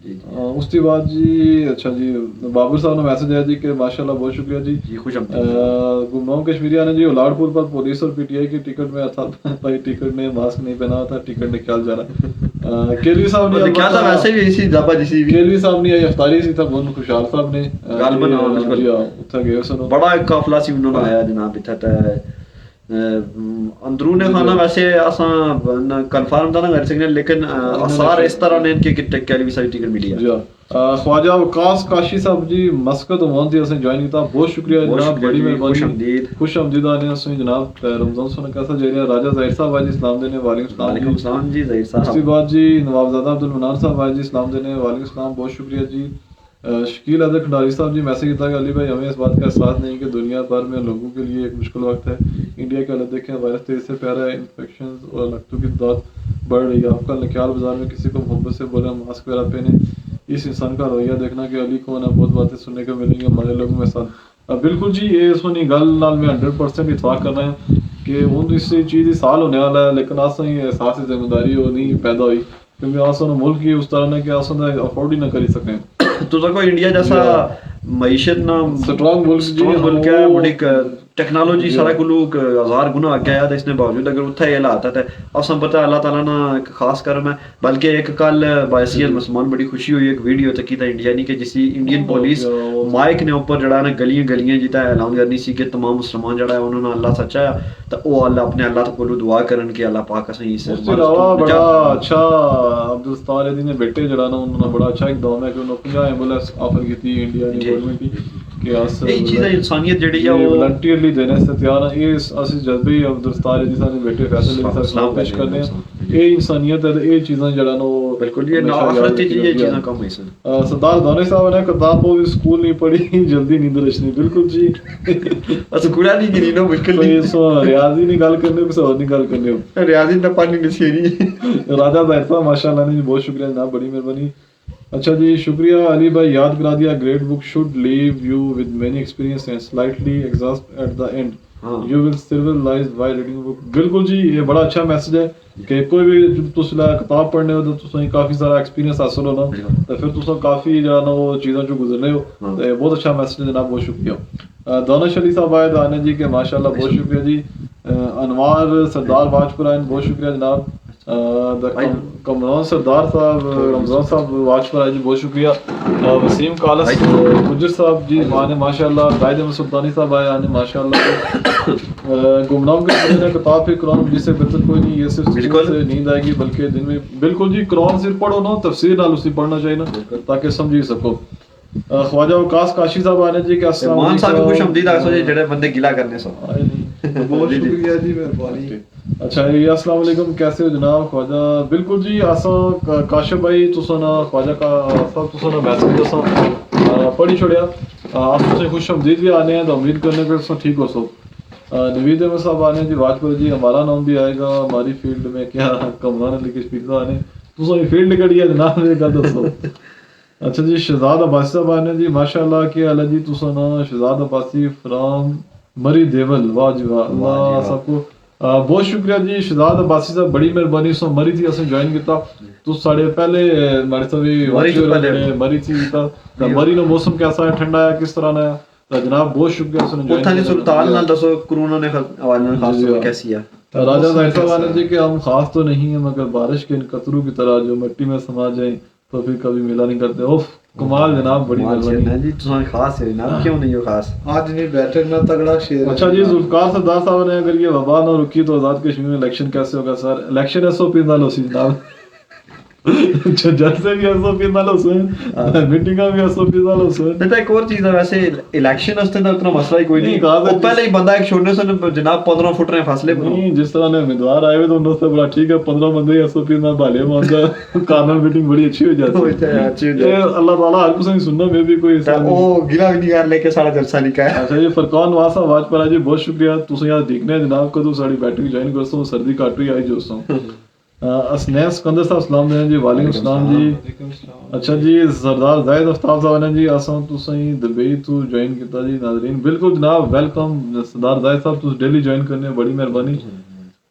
[SPEAKER 2] उसके बाद जी अच्छा जी बाबर साहब ने मैसेज आया जी कि माशाल्लाह बहुत शुक्रिया जी गुमनाम कश्मीरिया ने जी उलाड़पुर पर पुलिस और पीटीआई की टिकट में था भाई टिकट ने मास्क नहीं पहना था टिकट ने ख्याल जा रहा केलवी साहब ने
[SPEAKER 1] क्या था वैसे भी इसी जाबा जिसी
[SPEAKER 2] केलवी साहब ने अफ्तारी सी था बहुत खुशहाल साहब ने
[SPEAKER 1] गालबन
[SPEAKER 2] उठा गए सुनो
[SPEAKER 1] बड़ा एक काफला सी उन्होंने आया जनाब इत्थे अंदरूने खाना वैसे असा कंफर्म था ना कर सकने लेकिन आसार इस तरह ने इनके टिकट भी सारी टिकट मिली है
[SPEAKER 2] ख्वाजा वकास काशी साहब जी मस्कत ओमान थी असने ज्वाइन किया बहुत शुक्रिया जनाब बड़ी मेहरबानी खुशामदीद आने असने जनाब रमजान सुन कैसा जरिया राजा जाहिर साहब आज इस्लाम देने वालेकुम सलाम जी जाहिर साहब उसके बाद जी नवाबजादा अब्दुल मनान साहब आज इस्लाम देने वालेकुम सलाम बहुत शुक्रिया जी शकील अदर खंडारी साहब जी मैसेज किया कि अली भाई हमें इस बात का एहसास नहीं कि दुनिया भर में लोगों के लिए एक मुश्किल वक्त है इंडिया के हालत देखें वायरस तेजी से फैल रहा है इन्फेक्शन और लकतों की तादाद बढ़ रही है आपका नक्याल बाजार में किसी को मोहब्बत से बोला मास्क वगैरह पहने इस इंसान का रवैया देखना कि अली कौन है बहुत बातें सुनने को मिलेंगी हमारे लोगों में साथ बिल्कुल जी ये सुनी गल नाल में 100% इतफाक कर रहे हैं कि उन इस चीज़ ही साल होने वाला है लेकिन आसा ही एहसास जिम्मेदारी वो नहीं पैदा हुई क्योंकि आसा मुल्क ही उस तरह ने कि आसा अफोर्ड ही ना कर सकें
[SPEAKER 1] तो देखो इंडिया जैसा मईशत ना
[SPEAKER 2] स्ट्रॉन्ग
[SPEAKER 1] मुल्क है बड़ी टेक्नोलॉजी सारा कुलू 1000 गुना आगे आया था इसने बावजूद अगर उत्थे ये हालात है असम पता अल्लाह ताला ना एक खास करम है बल्कि एक कल बायसियत मुसलमान बड़ी खुशी हुई एक वीडियो तकी था इंडिया नी कि जिसी इंडियन पुलिस माइक ने ऊपर जड़ा ना गलियां जिता ऐलान करनी सी कि तमाम मुसलमान जड़ा है उन्होंने अल्लाह सच्चा है तो वो अल्लाह अपने अल्लाह तो कोलू दुआ करन कि अल्लाह पाक असें इस
[SPEAKER 2] बड़ा अच्छा अब्दुल सत्तार अली ने बेटे जड़ा ना उन्होंने बड़ा अच्छा इकदाम है कि उन्होंने 50 एम्बुलेंस ऑफर की थी इंडिया की गवर्नमेंट की कि अस
[SPEAKER 1] ये चीज इंसानियत जड़ी है वो
[SPEAKER 2] वॉलंटियरली देने से तैयार है ये असि जज्बे अब्दुल सत्तार अली साहब ने बेटे फैसले के साथ सलाम पेश करने हैं ये इंसानियत है ये चीज़ें जड़ा ना वो
[SPEAKER 1] बिल्कुल ये आखिरत की ये चीज़ें कम है सर
[SPEAKER 2] सरदार दानिश साहब ने किताब को भी स्कूल नहीं पढ़ी जल्दी नींद रचनी बिल्कुल जी
[SPEAKER 1] अच्छा कुड़ा नहीं गिनी ना मुश्किल
[SPEAKER 2] नहीं सो रियाजी नहीं गल करने कुछ और नहीं गल करने
[SPEAKER 1] रियाजी ना पानी नसीरी
[SPEAKER 2] राजा जाहिर साहब माशाल्लाह ने बहुत शुक्रिया जनाब बड़ी मेहरबानी अच्छा जी, शुक्रिया अली भाई, याद करा दिया। Great book should leave you with many experience and slightly exhaust at the end, you will civilise while reading book. बिल्कुल जी, ये बड़ा अच्छा मैसेज है कि कोई भी तुसला किताब पढ़ने हो तो तुसें काफी सारा एक्सपीरियंस हासिल होना, तो फिर तुसें काफी जो ना वो चीज़ों चो गुजरने हो, तो बहुत अच्छा मैसेज है जनाब, बहुत शुक्रिया। दानिश अली साहब आए दाने जी के माशाल्लाह, बहुत शुक्रिया जी। अनवार सरदार वाजपुर, बहुत शुक्रिया जनाब। कमरान सरदार साहब, रमजान साहब वाजपुर जी, बहुत शुक्रिया। वसीम कालस गुजर साहब जी आने माशाल्लाह। गायद अहमद सुल्तानी साहब आए आने माशाल्लाह। गुमनाम के पढ़ने किताब फिर कुरान जिससे बेहतर कोई नहीं, ये सिर्फ बिल्कुल से नींद आएगी बल्कि दिन में। बिल्कुल जी, कुरान सिर्फ पढ़ो ना, तफसीर नाल उसी पढ़ना चाहिए ना, ताकि समझी सको। ख्वाजा वकास काशी साहब आने जी के अस्सलाम
[SPEAKER 1] मान साहब को खुशआमदीद आखो जी, जेड़े बंदे गिला करने सो।
[SPEAKER 2] बहुत शुक्रिया जी, मेहरबानी। अच्छा जी, अस्सलाम वालेकुम, कैसे हो जनाब ख्वाजा? बिल्कुल जी, आसा काशिफ भाई तुसा ना ख्वाजा का सब तुसा ना मैसेज दसा पढ़ी छोड़िया, आप तुसे खुशआमदीद भी आने हैं, तो उम्मीद करने पे तुसा ठीक हो सो। नवीद अहमद साहब आने जी, वाजपुर जी, हमारा नाम भी आएगा हमारी फील्ड में क्या? कमरान अली के स्पीकर आने, तुसा फील्ड कड़ी है जनाब, ये गल दसो। अच्छा जी, शहजाद अब्बासी साहब आने जी, माशाल्लाह के अला जी तुसा ना शहजाद अब्बासी फ्रॉम मरी देवल, वाह जी वाह, अल्लाह सबको बहुत शुक्रिया जी। शहजाद अब्बासी साहब बड़ी मेहरबानी, सो मरी थी असें ज्वाइन किया तो साढ़े पहले मारे सभी मरी थी ता मरी नो मौसम कैसा है, ठंडा है, किस तरह ना है, तो जनाब बहुत शुक्रिया सुन ज्वाइन
[SPEAKER 1] उठाने सुल्तान नाल दसो कोरोना ने हवाले नाल खास तौर कैसी है?
[SPEAKER 2] राजा जाहिर साहब आने जी के हम खास तो नहीं है, मगर बारिश के इन कतरों की तरह जो मिट्टी में समा जाए तो फिर कभी मिला नहीं करते। ओफ कमाल जनाब, बड़ी मेहरबानी
[SPEAKER 1] जी, तुसा खास है जनाब, क्यों नहीं हो खास?
[SPEAKER 4] आज नहीं बैठक में तगड़ा शेर।
[SPEAKER 2] अच्छा जी, जुल्फकार सरदार साहब ने, अगर ये वबा ना रुकी तो आजाद कश्मीर में इलेक्शन कैसे होगा सर? इलेक्शन एसओपी ना लो सी जनाब। अच्छा, जैसे भी एसओपी ना लो सुन, मीटिंग का भी एसओपी ना लो सुन।
[SPEAKER 1] बेटा एक और चीज है, वैसे इलेक्शन वास्ते ना उतना मसला ही कोई नहीं, वो पहले ही बंदा एक छोड़ने से जनाब 15 फुट रहे फासले पर
[SPEAKER 2] नहीं, जिस तरह ने उम्मीदवार आए हुए तो उनसे बड़ा ठीक है, 15 बंदे एसओपी ना भाले मानदा कार्नर मीटिंग बड़ी अच्छी हो जाती है। अल्लाह ताला हर कुछ नहीं सुनना, मैं भी कोई
[SPEAKER 1] ओ गिला भी नहीं कर लेके सारा जलसा निका है।
[SPEAKER 2] अच्छा जी, फरकान वासा वाजपेयी जी, बहुत शुक्रिया, तुम यार देखने जनाब कदों साड़ी बैटरी ज्वाइन करसो, सर्दी काट रही आई जोसो। असनैन सिकंदर साहब सलाम देने जी, वालेकुम सलाम जी। अच्छा जी, सरदार जायद आफ्ताब साहब ने जी, असां तुसां दुबई तो ज्वाइन किया जी। नाज़रीन बिल्कुल जनाब, वेलकम सरदार जायद साहब, तुस डेली ज्वाइन करने, बड़ी मेहरबानी।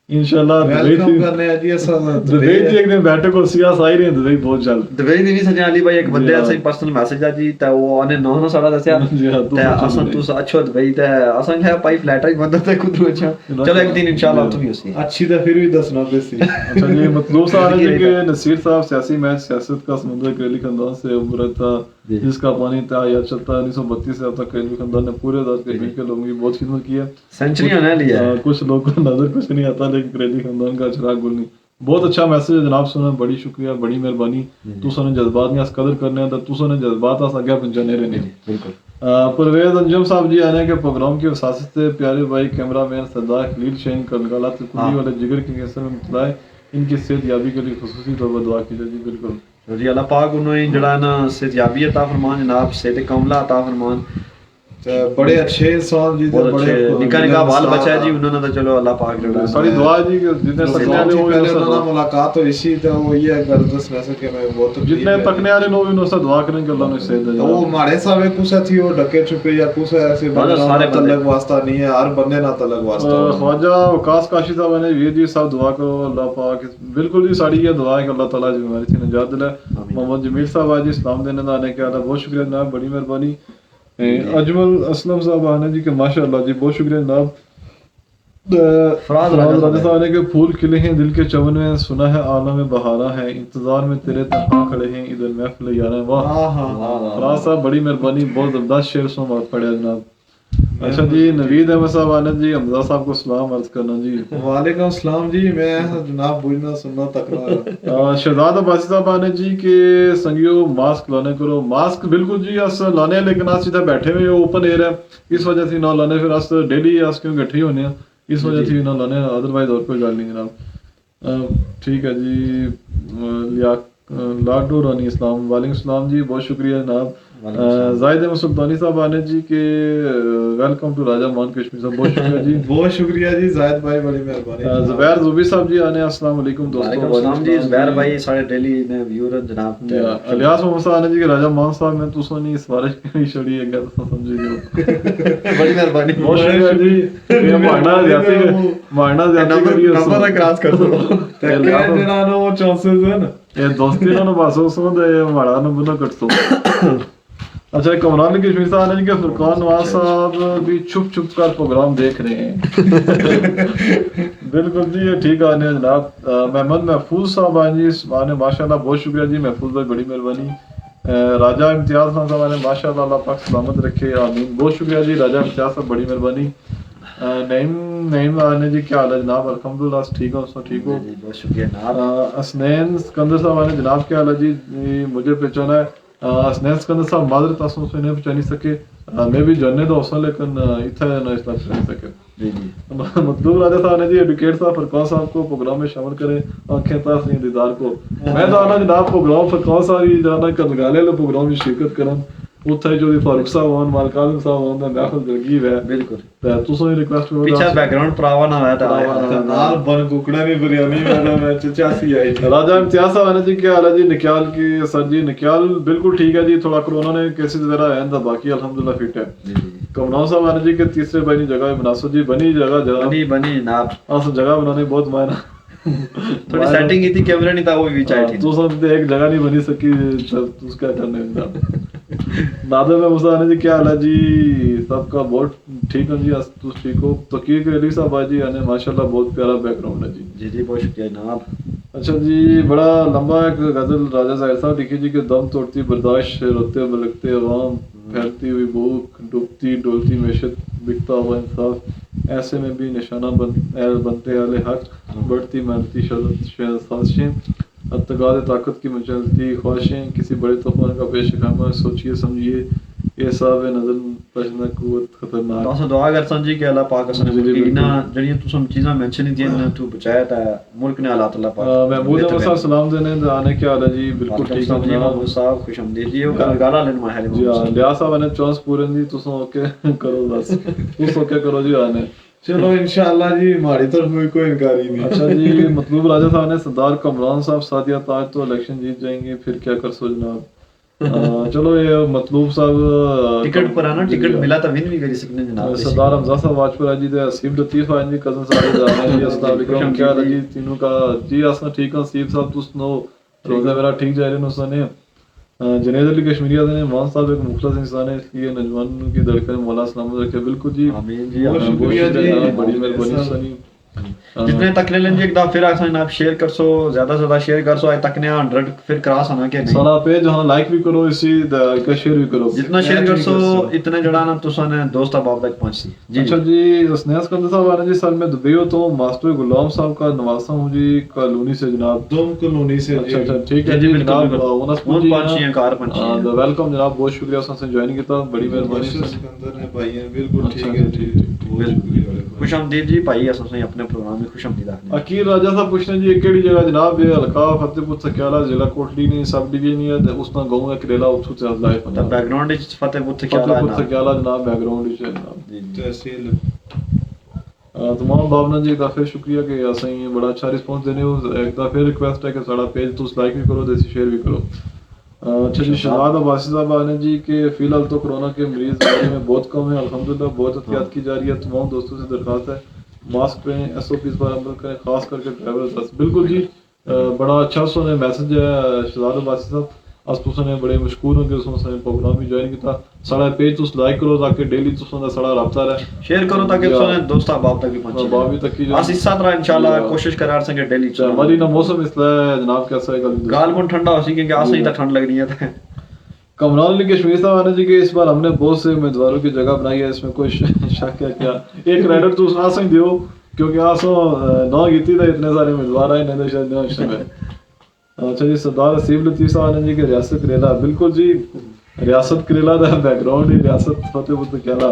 [SPEAKER 2] इंशाल्लाह
[SPEAKER 4] वेलकम करने आ जी असल
[SPEAKER 2] दुबई जी एक दिन बैठक हो सियास आई रहे दुबई बहुत जल्द।
[SPEAKER 1] दुबई दी नहीं सजा अली भाई, एक बंदे ऐसे पर्सनल मैसेज आ जी, ता वो आने नो ना सारा दसया ते असन तुस अच्छो दुबई ते असन है पाई फ्लैट ही बंदा ते खुद अच्छा, चलो एक दिन इंशाल्लाह तुम ही होसी
[SPEAKER 4] अच्छी तो फिर भी दसना बेसी।
[SPEAKER 2] अच्छा जी, मतलब साहब ने कि नसीर साहब सियासी मैच सियासत का समुद्र करेली खानदान से उभरा था, जिसका पानी था या चलता 1932 से अब तक करेली खानदान ने पूरे आजाद कश्मीर के लोगों की बहुत खिदमत की है।
[SPEAKER 1] सेंचुरी आने लिया है,
[SPEAKER 2] कुछ लोगों को नजर कुछ नहीं आता, लेकिन करेली खानदान का चिराग गुल नहीं। बहुत अच्छा मैसेज है जनाब, सुना बड़ी शुक्रिया, बड़ी मेहरबानी। तुसा ने जज्बात ने कदर करने तो तुसा ने जज्बात अस आगे पहुंचाने रहने।
[SPEAKER 1] बिल्कुल।
[SPEAKER 2] परवेज अंजुम साहब जी आने के प्रोग्राम की वसासत से प्यारे भाई कैमरामैन सरदार खलील शहीन कलगला कुली वाले जिगर के कैंसर में मुब्तला है, इनकी सेहत याबी के लिए खुसूसी तौर पर दुआ कीजिए जी। बिल्कुल
[SPEAKER 1] जी, अल्लाह पाक उन्हें जड़ा ना सेहत याबी अता फरमान, जनाब सेहत कमला अता फरमान।
[SPEAKER 4] बड़े अच्छे इंसान जी,
[SPEAKER 1] बड़े निका निका बाल बच्चा है जी, उन्होंने तो चलो अल्लाह पाक जड़ा
[SPEAKER 2] सारी दुआ जी कि जितने तकने वाले हो
[SPEAKER 4] पहले उन्होंने मुलाकात हुई सी तो वो ये कर दस वैसे कि मैं बहुत
[SPEAKER 2] जितने तकने वाले लोग उनसे दुआ करें कि अल्लाह ने सेहत दे।
[SPEAKER 4] वो हमारे साहब कुछ थी वो डके छुपे या कुछ ऐसे
[SPEAKER 1] सारे
[SPEAKER 4] तलक वास्ता नहीं है, हर बंदे ना तलक वास्ता।
[SPEAKER 2] ख्वाजा वकास काशी साहब ने वीर जी साहब दुआ करो अल्लाह पाक, बिल्कुल जी साड़ी ये दुआ है कि अल्लाह ताला जी हमारी थी नजात दिलाए। मोहम्मद जमील साहब आज इस्लाम देने आने के आला बहुत शुक्रिया जनाब, बड़ी मेहरबानी। अजमल असलम साहब आने जी के माशाअल्लाह जी, बहुत शुक्रिया जनाब। फराज राजा साहब ने के फूल खिले हैं दिल के चमन में, सुना है आलम में बहारा है, इंतजार में तेरे तन्हा खड़े हैं, इधर महफिल यारा। वाह फराज साहब बड़ी मेहरबानी, बहुत जबरदस्त शेर सो बात पढ़े जनाब। अच्छा जी, नवीद अहमद साहब आने जी, हमजा साहब को सलाम अर्ज करना जी।
[SPEAKER 4] वालेकुम सलाम जी, मैं जनाब बुझना सुनना तकना।
[SPEAKER 2] शहजाद अब्बासी साहब आने जी के संगियो मास्क लाने करो, मास्क बिल्कुल जी अस लाने, लेकिन अस सीधा बैठे हुए ओपन एयर है, इस वजह से ना लाने, फिर अस डेली अस क्यों इकट्ठे होने इस वजह से ना लाने, अदरवाइज और कोई गल नहीं जनाब। ठीक है जी, लाडो रानी इस्लाम, वालेकुम सलाम जी, बहुत शुक्रिया जनाब। जाहिद अहमद सुल्तानी साहब आने जी के वेलकम टू राजा मान कश्मीर साहब, बहुत शुक्रिया जी।
[SPEAKER 4] बहुत शुक्रिया जी जाहिद भाई, बड़ी मेहरबानी।
[SPEAKER 2] जुबैर जुबी साहब जी आने, अस्सलाम वालेकुम दोस्तों।
[SPEAKER 1] वालेकुम जी, जुबैर भाई सारे डेली ने व्यूअर जनाब।
[SPEAKER 2] इलियास मोहम्मद साहब आने जी के राजा मान साहब मैं तुसो नहीं सिफारिश करी छड़ी है गल समझी जो।
[SPEAKER 1] बड़ी मेहरबानी,
[SPEAKER 2] बहुत शुक्रिया जी। ये मारना ज्यादा करिए
[SPEAKER 4] नंबर क्रॉस कर दो ते जेड़ा नो 64 जो है ना
[SPEAKER 2] ये दोस्ती ना बासो सुन दे माड़ा नंबर ना कट तो। अच्छा, कमरान कश्मीर साहब आने जी के फुरकान नवाज साहब भी छुप छुप कर प्रोग्राम देख रहे हैं। बिल्कुल जी, ये ठीक आने जनाब। मोहम्मद महफूज साहब आने जी आने, माशाल्लाह बहुत शुक्रिया जी महफूज भाई, बड़ी मेहरबानी। राजा इम्तियाज खान साहब आने, माशाल्लाह अल्लाह पाक सलामत रखे, आमीन। बहुत शुक्रिया जी राजा इम्तियाज साहब, बड़ी मेहरबानी। नईम आने जी क्या हाल है जनाब? अल्हम्दुलिल्लाह ठीक हो, सब ठीक हो,
[SPEAKER 1] बहुत शुक्रिया जनाब।
[SPEAKER 2] असनैन सिकंदर साहब आने जनाब क्या हाल है जी? मुझे पहचाना है असनैन सिकंदर साहब, माजरत आसों से नहीं पहचानी सके, मैं भी जानने दो हौसला लेकिन इतना ना इसलिए पहचान सके
[SPEAKER 1] जी जी।
[SPEAKER 2] मतलूब राजा साहब ने जी एडवोकेट साहब फरकान साहब को प्रोग्राम में शामिल करें, आंखें तासनी दीदार को। मैं तो आना जनाब प्रोग्राम फरकान साहब जाना कर लगा ले प्रोग्राम में शिरकत करन, उत्थे जो फारूक साहब होन, मालिक आजम साहब होन दा महफिल जगी है।
[SPEAKER 1] बिल्कुल,
[SPEAKER 2] ते तुसों ही रिक्वेस्ट करो
[SPEAKER 1] पीछे बैकग्राउंड परावा ना होया ता
[SPEAKER 4] नाल बन कुकड़ा भी बिरयानी वाला मैच 85 आई थी।
[SPEAKER 2] राजा इम्तियाज साहब आने जी क्या हाल है जी? निक्याल की सर जी, निक्याल बिल्कुल ठीक है जी, थोड़ा कोरोना ने केसेस वगैरह है, बाकी अल्हम्दुलिल्लाह फिट है।
[SPEAKER 1] जी जी।
[SPEAKER 2] कमरान साहब आने जी के तीसरे भाई की जगह बनासो जी, बनी जगह
[SPEAKER 1] बनी जनाब,
[SPEAKER 2] जगह बनाने बहुत मायना
[SPEAKER 1] थोड़ी सेटिंग की थी, कैमरा नहीं था वो भी चाहिए थी।
[SPEAKER 2] तू सब एक जगह नहीं बनी सकी, चल तू क्या करने। नादर में मुसा आने जी क्या हाल है जी? सबका बहुत ठीक है जी, तू ठीक हो? तकीर के अली साहब जी आने, माशाल्लाह बहुत प्यारा बैकग्राउंड है जी।
[SPEAKER 1] जी जी, बहुत शुक्रिया जनाब।
[SPEAKER 2] अच्छा जी, बड़ा लंबा एक गजल राजा जाहिर साहब लिखी जी कि दम तोड़ती बर्दाश्त, रोते बलकते अवाम, फैलती हुई भूख, डूबती डोलती मैशत, बिकता हुआ इंसाफ, ऐसे में भी निशाना बनते आले हक, बढ़ती मेहनती साजिशें, अतगाद ताकत की मचलती ख्वाहिशें, किसी बड़े तूफान का पेश खामा, सोचिए समझिए ये साहब नजर पछना कुवत खतरनाक।
[SPEAKER 1] तो दुआ कर संजी के अल्लाह पाक असने इना जड़ियां तुसम चीज़ां मेंशन ही थी तू बचाया था मुल्क ने हालात अल्लाह पाक।
[SPEAKER 2] महमूद अहमद साहब सलाम देने आने क्या हाल है जी? बिल्कुल ठीक है
[SPEAKER 1] जी महमूद साहब, खुशामदीद जी। वो गाला लेन माहल
[SPEAKER 2] जी हां, लिया साहब ने चांस पूरे दी तुसो ओके करो बस, तुसो ओके करो जी आने।
[SPEAKER 4] चलो इंशाल्लाह जी, हमारी तरफ में कोई इनकारी नहीं।
[SPEAKER 2] अच्छा जी, मतलूब राजा साहब ने सरदार कमरान साहब सादिया ताज तो इलेक्शन जीत जाएंगे, फिर क्या कर सो जनाब। चलो ये मतलूब साहब
[SPEAKER 1] टिकट पर आना, टिकट मिला तो विन भी करी सकने जनाब।
[SPEAKER 2] सरदार हमजा साहब वाजपेयी जी दे, हसीब लतीफ आए जी, कजन साहब जाने जी, अस्सलाम वालेकुम, क्या हाल है जी तीनों का? जी असना ठीक है हसीब साहब, तुस नो रोजा मेरा ठीक जा रहे नो सने। जनेद अली कश्मीरिया ने, मान साहब एक मुखलस इंसान है, इसलिए नौजवानों की धड़कन मौला सलामत रखे। बिल्कुल जी,
[SPEAKER 1] आमीन जी,
[SPEAKER 4] बहुत शुक्रिया जी,
[SPEAKER 2] बड़ी मेहरबानी सनी।
[SPEAKER 1] जितने तक ले लेंगे एक दफा फिर आसान आप शेयर कर सो, ज्यादा से ज्यादा शेयर कर सो, आज तक ने 100 फिर क्रॉस आना के नहीं।
[SPEAKER 2] सारा पेज हां लाइक भी करो, इसी का शेयर भी करो,
[SPEAKER 1] जितना शेयर कर सो इतने जड़ा ना तुसाने दोस्त अहबाब तक पहुंची जी।
[SPEAKER 2] अच्छा जी, स्नेहस कंद साहब आ रहे जी, सर मैं दुबई हो तो मास्टर गुलाम साहब का नवासा हूं जी, कॉलोनी से जनाब।
[SPEAKER 4] तुम कॉलोनी से
[SPEAKER 2] अच्छा अच्छा ठीक है जी जनाब। उनस
[SPEAKER 1] पहुंची हैं कार पहुंची हैं।
[SPEAKER 2] वेलकम जनाब, बहुत शुक्रिया उसने ज्वाइन किया, बड़ी मेहरबानी।
[SPEAKER 4] सिकंदर ने भाई हैं, बिल्कुल ठीक है जी,
[SPEAKER 1] खुशामदीद जी भाई असन से अपने प्रोग्राम में खुशामदीद आखने।
[SPEAKER 2] अकील राजा साहब पूछने जी केड़ी जगह जनाब? ये हल्का फतेहपुर सकियाला जिला कोटली नहीं सब डिवीजन है ते उसना गांव है करेला उठू से live
[SPEAKER 1] the background is Fatehpur
[SPEAKER 2] Sakiala जनाब, बैकग्राउंड इज जनाब
[SPEAKER 1] जी
[SPEAKER 4] तहसील।
[SPEAKER 2] तमाम बाबना जी का फिर शुक्रिया कि असाई बड़ा अच्छा रिस्पांस देने हो। एक दफा फिर रिक्वेस्ट है कि साडा पेज तुस लाइक भी करो, देसी शेयर भी करो। अच्छा जी, शहजाद अब्बासी साहब आने जी के फिलहाल तो कोरोना के मरीज दुनिया में बहुत कम है, अल्हम्दुलिल्लाह बहुत एहतियात की जा रही है। तमाम दोस्तों से दरख्वास्त है मास्क पहनें, SOPs पर अमल करें, खास करके ड्राइवर। बिल्कुल जी, बड़ा अच्छा सुने मैसेज है शहजाद अब्बासी साहब, अस तुसने बड़े मशहूर हो कि उसने प्रोग्राम भी ज्वाइन किया। सारा पेज तुस लाइक करो ताकि डेली तुसने सारा राब्ता रहे,
[SPEAKER 1] शेयर करो ताकि तुसने दोस्त अहबाब तक भी पहुंचे,
[SPEAKER 2] बाब भी तक की
[SPEAKER 1] अस इस तरह इंशाल्लाह कोशिश करार संगे डेली।
[SPEAKER 2] हमारी ना मौसम इसलिए जनाब कैसा है
[SPEAKER 1] गालबन ठंडा होसी क्योंकि आसे ही तक ठंड लग रही है।
[SPEAKER 2] कमरान अली कश्मीर साहब आने जी के इस बार हमने बहुत से उम्मीदवारों की जगह बनाई है, इसमें कोई शक है क्या? एक क्रेडिट तो आस ही दियो क्योंकि आसो ना गिती था इतने सारे उम्मीदवार आए नहीं तो शायद ना शक। अच्छा जी, सरदार हसीब लतीफ साहब आने जी के रियासत करेला। बिल्कुल जी, रियासत करेला दा बैकग्राउंड ही रियासत फतेहपुर सकियाला।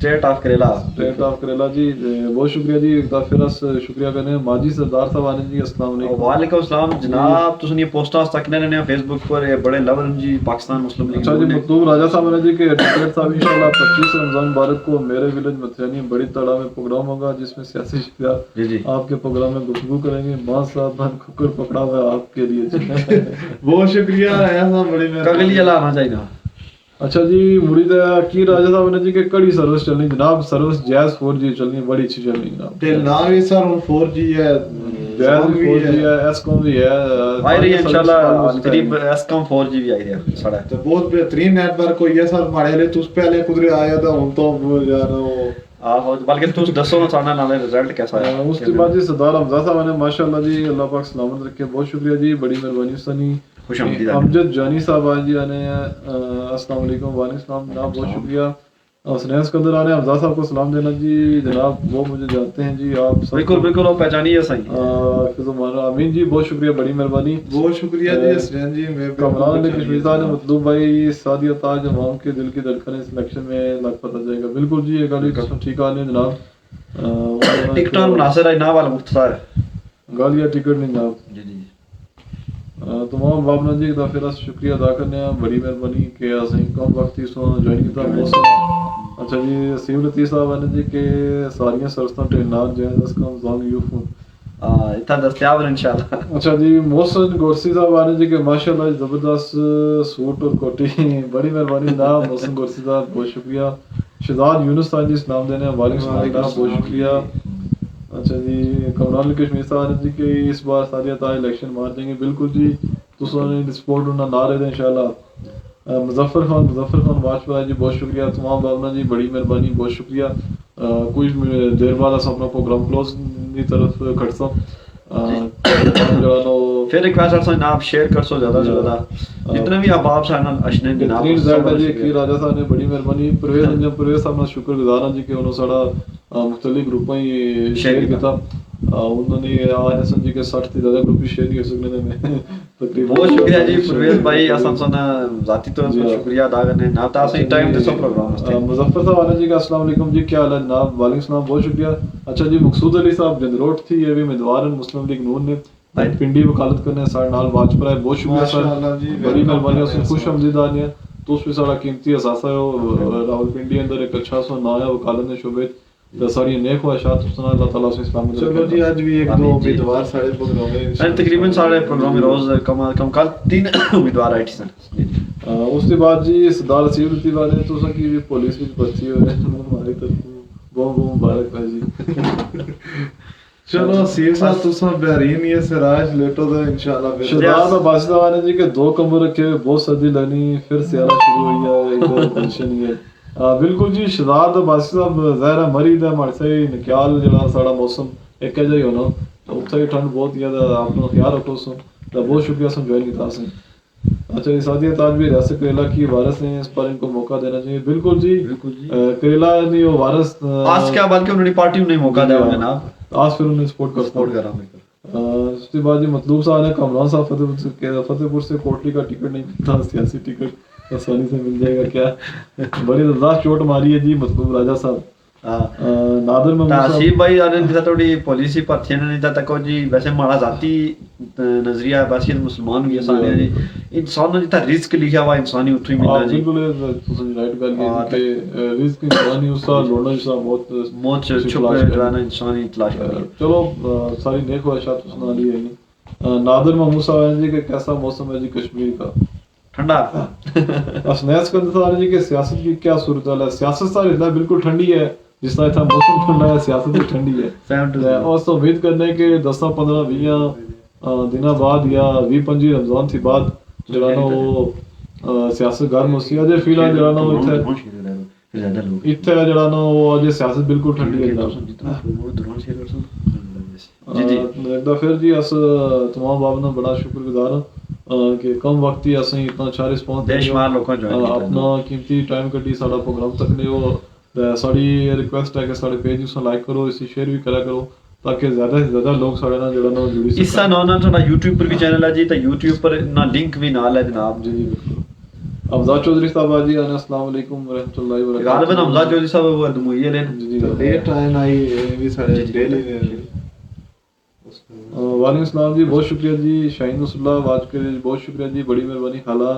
[SPEAKER 1] स्टेट ऑफ करेला
[SPEAKER 2] जी बहुत शुक्रिया जी एक दफा फिर अस शुक्रिया करने माजी सरदार साहब आने जी अस्सलाम वालेकुम
[SPEAKER 1] वालेकुम अस्सलाम जनाब तुम ये पोस्टां तकने ने फेसबुक पर ये बड़े लवर जी पाकिस्तान मुस्लिम लीग
[SPEAKER 2] अच्छा जी मखदूम राजा साहब ने जी के टिकट साहब इंशाल्लाह 25 रमजान मुबारक को मेरे विलेज मथियानी बड़ी तड़ा में प्रोग्राम होगा जिसमें सियासी शख्सियत
[SPEAKER 1] जी जी
[SPEAKER 2] आपके प्रोग्राम में गुफ्तगू करेंगे मां साहब बन कुकर पकड़ा हुआ है आपके लिए
[SPEAKER 4] बहुत शुक्रिया ऐसा बड़ी
[SPEAKER 1] कगली अला आना चाहिए
[SPEAKER 2] अच्छा जी मुरीद की राजा साहब ने जी के कड़ी सर्विस चलनी जनाब सर्विस जैज 4G चलनी बड़ी अच्छी चलनी जनाब
[SPEAKER 4] ते ना भी सर 4G है
[SPEAKER 2] जैज 4G है एसकॉम भी है
[SPEAKER 1] आई रही है इंशाल्लाह करीब एसकॉम 4G भी आई है साड़ा
[SPEAKER 4] तो बहुत बेहतरीन नेटवर्क होई है सर माड़े ले तुस पहले कुदरे आया था हुन तो यार
[SPEAKER 1] आहो बल्कि तुम दसो ना साडा नाले रिजल्ट कैसा है
[SPEAKER 2] उसके बाद जी सरदार हमजा साहब ने माशाल्लाह जी अल्लाह पाक सलामत रखे बहुत शुक्रिया जी बड़ी मेहरबानी सनी
[SPEAKER 1] खुशामदीद
[SPEAKER 2] अमजद जानी साहब आज जी आने अस्सलाम वालेकुम वालेकुम सलाम जनाब बहुत शुक्रिया हसनैन सिकंदर आने हमजा साहब को सलाम देना जी जनाब वो मुझे जानते हैं जी आप
[SPEAKER 1] बिल्कुल बिल्कुल वो पहचानिए सही
[SPEAKER 2] अमीन जी बहुत शुक्रिया बड़ी मेहरबानी
[SPEAKER 4] बहुत शुक्रिया जी हसनैन जी मैं
[SPEAKER 2] कमरान ने कश्मीर साहब ने मतलूब भाई सादिया ताज अवाम के दिल की धड़कन इस इलेक्शन में लग पता जाएगा बिल्कुल जी ये गाली कसम ठीक आ नहीं जनाब
[SPEAKER 1] टिकटॉक मुनासिर है ना वाला मुख्तसर
[SPEAKER 2] गालियां टिकट नहीं जनाब
[SPEAKER 1] जी जी
[SPEAKER 2] तमाम बाबना जी का फिर शुक्रिया अदा करने बड़ी मेहरबानी के असें कम वक्त ही सो ज्वाइन किया मौसम अच्छा जी सीम लतीफ साहब ने जी के सारियां सरस्तां ट्रेनां जैज अस कम जान यूफू
[SPEAKER 1] इतना दस्तयाब है इंशाल्लाह
[SPEAKER 2] अच्छा जी मोहसिन गोरसी साहब आने जी के माशाल्लाह जबरदस्त सूट और कोटी बड़ी मेहरबानी ना मोहसिन गोरसी साहब बहुत शुक्रिया शहजाद यूनुस साहब जी सलाम देने वालेकुम सलाम बहुत शुक्रिया अच्छा जी कमरान कश्मीर साहब जी के इस बार सारी ता इलेक्शन मार देंगे बिल्कुल जी तुसाने सपोर्ट उन्ना ना रहे इंशाल्लाह मुजफ्फर खान वाजपेयी जी बहुत शुक्रिया तमाम बाबना जी बड़ी मेहरबानी बहुत शुक्रिया कुछ देर बाद अस अपना प्रोग्राम क्लोज की तरफ खड़सा
[SPEAKER 1] फिर रिक्वेस्ट करता हूं आप शेयर कर सो ज्यादा से ज्यादा जितने भी आप चैनल अशने के नाम
[SPEAKER 2] रिजल्ट है जी की राजा साहब ने बड़ी मेहरबानी परवेज साहब ना शुक्रगुजार हां जी कि उन्होंने साड़ा मुख्तलिफ ग्रुपों ही शेयर किया उन्होंने आज हसन जी के 60 से ज्यादा ग्रुप ही शेयर किए सकने में तकरीबन
[SPEAKER 1] बहुत शुक्रिया जी परवेज भाई असन सन जाती तौर पर शुक्रिया अदा करने ना ता सही टाइम दे सब प्रोग्राम
[SPEAKER 2] मुजफ्फर साहब आने जी का अस्सलाम वालेकुम जी क्या हाल है जनाब वालेकुम सलाम बहुत शुक्रिया अच्छा जी मकसूद अली साहब जंदरोट थी ये भी उम्मीदवार हैं मुस्लिम लीग नून ने पिंडी वकालत करने साढ़े नाल वाजपेयी बहुत शुक्रिया सर बड़ी मेहरबानी उसे खुश आमदीद आने तो उस भी सारा कीमती असासा है रावलपिंडी अंदर एक अच्छा सा ना है वकालत ने शोबे सारी नेक ख्वाहिशात सुना अल्लाह ताला से इस्लाम में
[SPEAKER 4] चलो जी आज भी एक दो उम्मीदवार सारे प्रोग्राम में
[SPEAKER 1] तकरीबन सारे प्रोग्राम में रोज कम कल 3 उम्मीदवार आए थे
[SPEAKER 2] उसके बाद जी सरदार सीरती वाले तो सकी भी पुलिस में भर्ती हो रहे हमारी तरफ बहुत बहुत मुबारक है जी
[SPEAKER 4] चलो सीर साहब तुसा बेहरीन ये सिराज लेटो तो इंशाल्लाह फिर
[SPEAKER 2] शहजाद बादशाह वाले जी के 2 कमरे रखे बहुत सर्दी लगनी फिर सियारा शुरू हुई है इधर टेंशन ही है बिल्कुल जी शहजाद बादशाह साहब ज़ाहिर मरीद है हमारे से निकाल जड़ा साड़ा मौसम एक जगह होना तो उत्थे ही ठंड बहुत ज्यादा आपने ख्याल रखो सो तो बहुत शुक्रिया सो ज्वाइन किया से अच्छा ये सादिया ताज भी रियासत करेला की वारिस हैं इस पर इनको मौका देना चाहिए बिल्कुल जी करेला नहीं वो वारिस
[SPEAKER 1] आज क्या बल्कि उन्होंने पार्टी ने मौका दिया जनाब
[SPEAKER 2] आज फिर उन्हें सपोर्ट कर उसके बाद जी मतलूब साहब ने कमरान साहब फतेहपुर से कोटली का टिकट नहीं मिलता सियासी टिकट आसानी से मिल जाएगा क्या बड़ी जबरदस्त चोट मारी है जी मतलूब राजा साहब नादर में
[SPEAKER 1] तासीब भाई आने की थोड़ी पॉलिसी पर थे नहीं था तक जी वैसे हमारा जाती नजरिया है बाकी मुसलमान भी आसान है जी इंसान ने जितना रिस्क लिखा हुआ इंसानी उठो ही मिलना जी
[SPEAKER 2] बिल्कुल तुम राइट कर के रिस्क इंसानी उसका लोड़ना जिसका बहुत
[SPEAKER 1] छुप रहना इंसानी तलाश कर
[SPEAKER 2] चलो सारी नेक ख्वाहिशात सुना ली है नादर महमूद साहब जी के कैसा मौसम है जी कश्मीर का
[SPEAKER 1] ठंडा
[SPEAKER 2] असनैस कंसार जी के सियासत की क्या सूरत है सियासत सारी बिल्कुल ठंडी है जिस तरह मौसम ठंडा है सियासत भी ठंडी है और तो उम्मीद करने के 10-15-20 दिन बाद या 20-25 रमजान थी बाद जरा ना वो सियासत गर्म हो सी अजे फिलहाल जरा ना इत्थे जरा ना वो अजे सियासत बिल्कुल ठंडी है जी फिर जी अस तमाम बाब ना बड़ा शुक्रगुजार हां कि कम वक्त ही असें इतना अच्छा रिस्पांस
[SPEAKER 1] बेशुमार लोगों ज्वाइन
[SPEAKER 2] अपना कीमती टाइम कड्डी साडा प्रोग्राम तक ने वो साड़ी रिक्वेस्ट है कि साडे पेज को लाइक करो इसे शेयर भी करा करो ताकि ज्यादा से ज्यादा लोग साडे नाल जेड़ा ना जुड़ी
[SPEAKER 1] इसा ना थोड़ा YouTube पर भी चैनल है जी तो YouTube पर ना लिंक भी नाल है जनाब
[SPEAKER 2] जी बिल्कुल अमजाद चौधरी साहब आजी आने अस्सलाम वालेकुम रहमतुल्लाहि व बरकातहू।
[SPEAKER 1] गालिबन हमजा चौधरी साहब वो दमुइये लेन
[SPEAKER 2] जी
[SPEAKER 4] डेट आइन आई भी सारे डेली
[SPEAKER 2] वालेकुम सलाम जी, बहुत शुक्रिया जी। शाहीन रसूलुल्लाह वाज के बहुत शुक्रिया जी, बड़ी मेहरबानी खाला।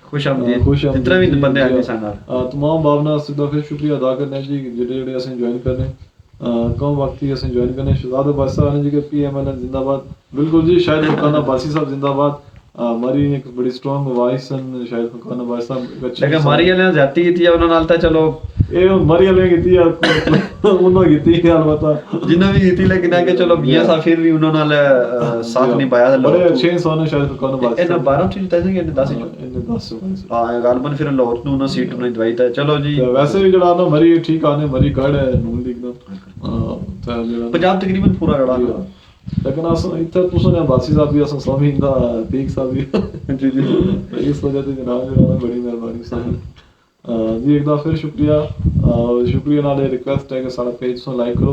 [SPEAKER 1] खुशामदीद
[SPEAKER 2] खुशामदीद
[SPEAKER 1] जितने भी
[SPEAKER 2] जी,
[SPEAKER 1] बंदे
[SPEAKER 2] जी,
[SPEAKER 1] आए सानाल
[SPEAKER 2] तमाम भावना सिद्धा फिर शुक्रिया अदा करने जी जेडे असें ज्वाइन करने कम वक्त ही असें ज्वाइन करने। शहजाद अब्बास साहब ने जी के PMLN जिंदाबाद। बिल्कुल जी, शायद मकाना बासी साहब जिंदाबाद। हमारी एक बड़ी स्ट्रांग वॉइस हैं शायद मकाना बासी साहब एक अच्छे
[SPEAKER 1] लेकिन हमारी वाले ज्यादती की थी उन्होंने नालता चलो
[SPEAKER 2] ਇਹ ਮਰੀ ਵਾਲੇ ਕੀਤੀ ਆ ਉਹਨਾਂ ਕੀਤੀ अलबत्ता
[SPEAKER 1] जिन्होंने भी की थी लेकिन आगे चलो मियां साहब फिर भी उन्होंने साथ नहीं पाया
[SPEAKER 2] बड़े अच्छे इंसान है शायद मकाना बासी
[SPEAKER 1] ਇਹਨਾਂ 12 ਚੀਜ਼ ਤਾਂ ਸੀ 10
[SPEAKER 2] ਇਹਨੇ 10
[SPEAKER 1] ਹਾਂ ਗਾਲਬਨ ਫਿਰ ਲਾਹੌਰ ਨੂੰ ਨਾ ਸੀਟ ਨੂੰ ਦਵਾਈ ਤਾਂ ਚਲੋ ਜੀ
[SPEAKER 2] ਵੈਸੇ ਵੀ ਜਿਹੜਾ ਨਾ ਮਰੀ ਠੀਕ ਆਨੇ ਮਰੀ ਗੜ ਹੈ ਨੂਨ ਲੀਗ ਦਾ ਤਾਂ ਜਿਹੜਾ
[SPEAKER 1] ਪੰਜਾਬ ਤਕਰੀਬਨ ਪੂਰਾ ਰੜਾ
[SPEAKER 2] लेकिन इतना तुसा ने बासी साहब भी असन स्वामी इंदा पीक साहब भी
[SPEAKER 1] जी जी
[SPEAKER 2] इस वजह से जनाब जरा बड़ी मेहरबानी साहब जी एक बार फिर शुक्रिया शुक्रिया नाले रिक्वेस्ट है कि सारा पेज तुसा लाइक करो।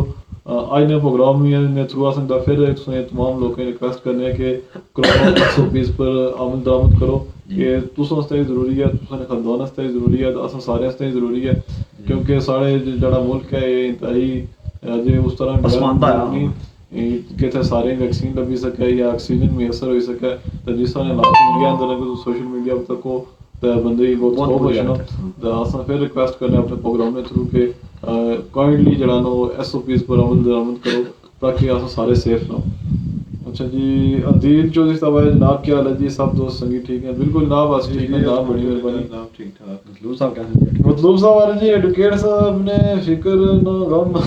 [SPEAKER 2] आज ने प्रोग्राम में थ्रू असन दा फिर तुसें तमाम लोगों ने रिक्वेस्ट करने कि कोरोना 120 पर आमद दरामद करो कि तुसा वास्ते जरूरी है, तुसा ने खानदान वास्ते जरूरी है, असन सारे वास्ते जरूरी है क्योंकि सारे जड़ा मुल्क है ये इंतहाई जे उस तरह
[SPEAKER 1] पसमानदा है
[SPEAKER 2] कितने सारे वैक्सीन लभी सके या ऑक्सीजन मैसर हो सके तो जिस तरह हालात इंडिया अंदर सोशल मीडिया तक को तो बंदे ही बहुत हो बचना तो अस फिर रिक्वेस्ट करने अपने प्रोग्राम के थ्रू के काइंडली जड़ा नो SOPs पर अमल दरामद करो ताकि अस सारे सेफ ना। अच्छा जी अदील चौधरी साहब है जनाब, क्या हाल है जी? सब दोस्त संगी ठीक है? बिल्कुल जनाब बस ठीक है जनाब, बड़ी मेहरबानी।
[SPEAKER 4] ठीक ठाक।
[SPEAKER 1] मतलूब साहब कैसे
[SPEAKER 2] मतलूब साहब आ रहे जी एडवोकेट साहब ने फिक्र ना गम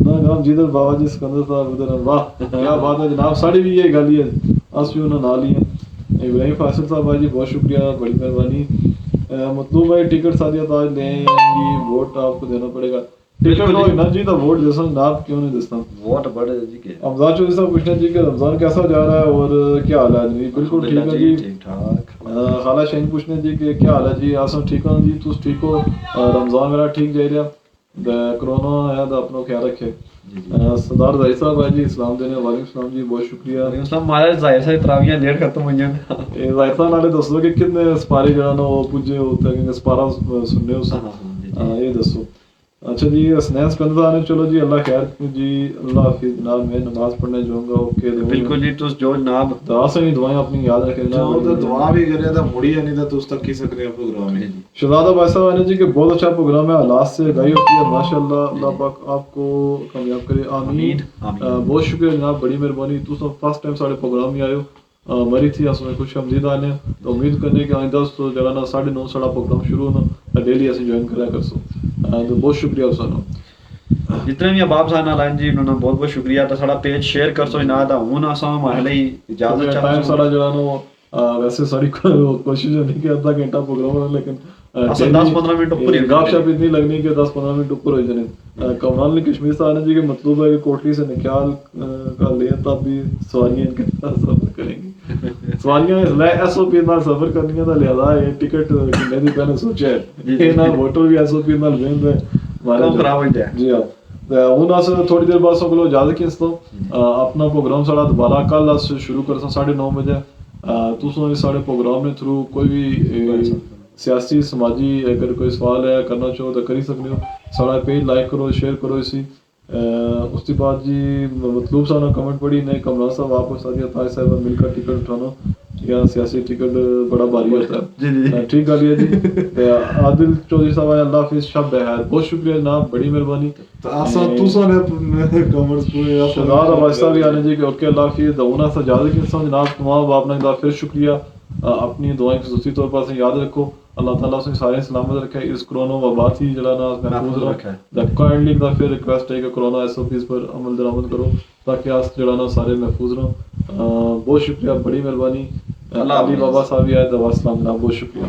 [SPEAKER 2] ना गम जिधर बाबा जी सिकंदर साहब उधर वाह क्या बात है जनाब, साड़ी भी ये गल ही है अस भी उन्होंने नाल ही है। इब्राहिम फासिल साहब भाई जी बहुत शुक्रिया, बड़ी मेहरबानी। मतलूब भाई टिकट सादिया ताज ले आएंगी, वोट आपको देना पड़ेगा। टिकट लो ना जी तो वोट जैसा जनाब क्यों नहीं देता
[SPEAKER 1] वोट बड़े जी के
[SPEAKER 2] अमजाद चौधरी साहब पूछना जी कि रमजान कैसा जा रहा है और क्या हाल है जी? बिल्कुल ठीक है जी,
[SPEAKER 1] ठीक ठाक।
[SPEAKER 2] खाला शाहीन पूछने जी कि क्या हाल है जी? आसम ठीक हो जी, तुस ठीक हो? रमजान मेरा ठीक जा रहा, कोरोना है तो अपना ख्याल रखे। सरदार जाहिर साहब है जी इस्लाम देने वाले सलाम जी, बहुत शुक्रिया।
[SPEAKER 1] हमारे जाहिर साहब तरावियां लेट खत्म हुई हैं
[SPEAKER 2] जाहिर साहब नाले दसो कि कितने सपारे जरा ना वो पुजे होते हैं सपारा सुनने उस ये दसो। अच्छा जी हसनैन सिकंदर ने चलो जी अल्लाह खैर जी, अल्लाह हाफिज जनाब, मैं नमाज पढ़ने जाऊंगा। ओके
[SPEAKER 1] बिल्कुल जी तुस जो जनाब
[SPEAKER 2] दुआ से दुआएं अपनी याद रखें
[SPEAKER 4] जो तो दुआ भी करे तो मुड़ी नहीं तो तुस तक की सकते प्रोग्राम में।
[SPEAKER 2] शहजादा भाई साहब ने जी कि बहुत अच्छा प्रोग्राम है, हालात से गाई होती है माशाल्लाह, अल्लाह पाक आपको कामयाब करे, आमीन। बहुत शुक्रिया जनाब, बड़ी मेहरबानी। तुम फर्स्ट टाइम साढ़े प्रोग्राम में आयो मरी थी असमें खुश आमदीद आने तो उम्मीद करने कि आइंदा तो जरा ना 9:30 साढ़ा प्रोग्राम शुरू होना डेली असं ज्वाइन करा कर सो तो बहुत शुक्रिया सानू
[SPEAKER 1] जितने भी अहबाब साहब नाल आए जी उन्होंने बहुत बहुत शुक्रिया। तो साड़ा पेज शेयर कर सो ना दा हुन असा हमारे लिए इजाजत चाहते
[SPEAKER 2] टाइम साढ़ा जरा ना वैसे सारी कोशिश नहीं कि आधा घंटा प्रोग्राम हो लेकिन
[SPEAKER 1] 10-15 मिनट ऊपर
[SPEAKER 2] गपशप इतनी लगनी कि 10-15 मिनट ऊपर हो जाने। कमरान ने कश्मीर साहब ने जी के मतलब है कि कोटली से निकाल का ले तब भी सवारियां इनके साथ सफर करेंगी। सवारियां इसलिए SOP नाल सफर करनी है तो लिहाजा ये टिकट कितने दी पहले सोचा है ये ना होटल भी SOP नाल वेंद है
[SPEAKER 1] हमारा खराब हो जाए
[SPEAKER 2] जी। हां हूँ अस थोड़ी देर बाद सब इजाजत किस तो अपना प्रोग्राम साढ़ा दोबारा कल अस शुरू कर 9:30 बजे। तुम साढ़े प्रोग्राम के थ्रू कोई भी सियासी समाजी अगर कोई सवाल है करना चाहो तो करी सकते हो। सारा पेज लाइक करो शेयर करो इसी उसके बाद जी मतलूब साहब ने कमेंट पढ़ी नहीं कमरान साहब आपको सादिया ताज साहब मिलकर टिकट उठाना या सियासी टिकट बड़ा भारी होता है जी ठीक गल है जी। आदिल चौधरी साहब अल्लाह हाफिज शब है बहुत शुक्रिया जनाब, बड़ी मेहरबानी।
[SPEAKER 4] आसा तुसा ने कमेंट्स पूरे
[SPEAKER 2] शहजाद अब्बास साहब भी आने जी कि ओके अल्लाह हाफिज दऊना सा इजाजत के साथ जनाब तमाम आपने एक बार फिर शुक्रिया। अपनी दुआएं खसूसी तौर पर से याद रखो, अल्लाह ताला से सारे सलामत रखे, इस कोरोना वबा थी जड़ा ना महफूज रखे। द काइंडली दा फिर रिक्वेस्ट है कि कोरोना SOPs पर अमल दरामद करो ताकि आज जड़ा ना सारे महफूज रहो। बहुत शुक्रिया, बड़ी मेहरबानी। अली बाबा साहब आए दवा सलाम जनाब, बहुत शुक्रिया।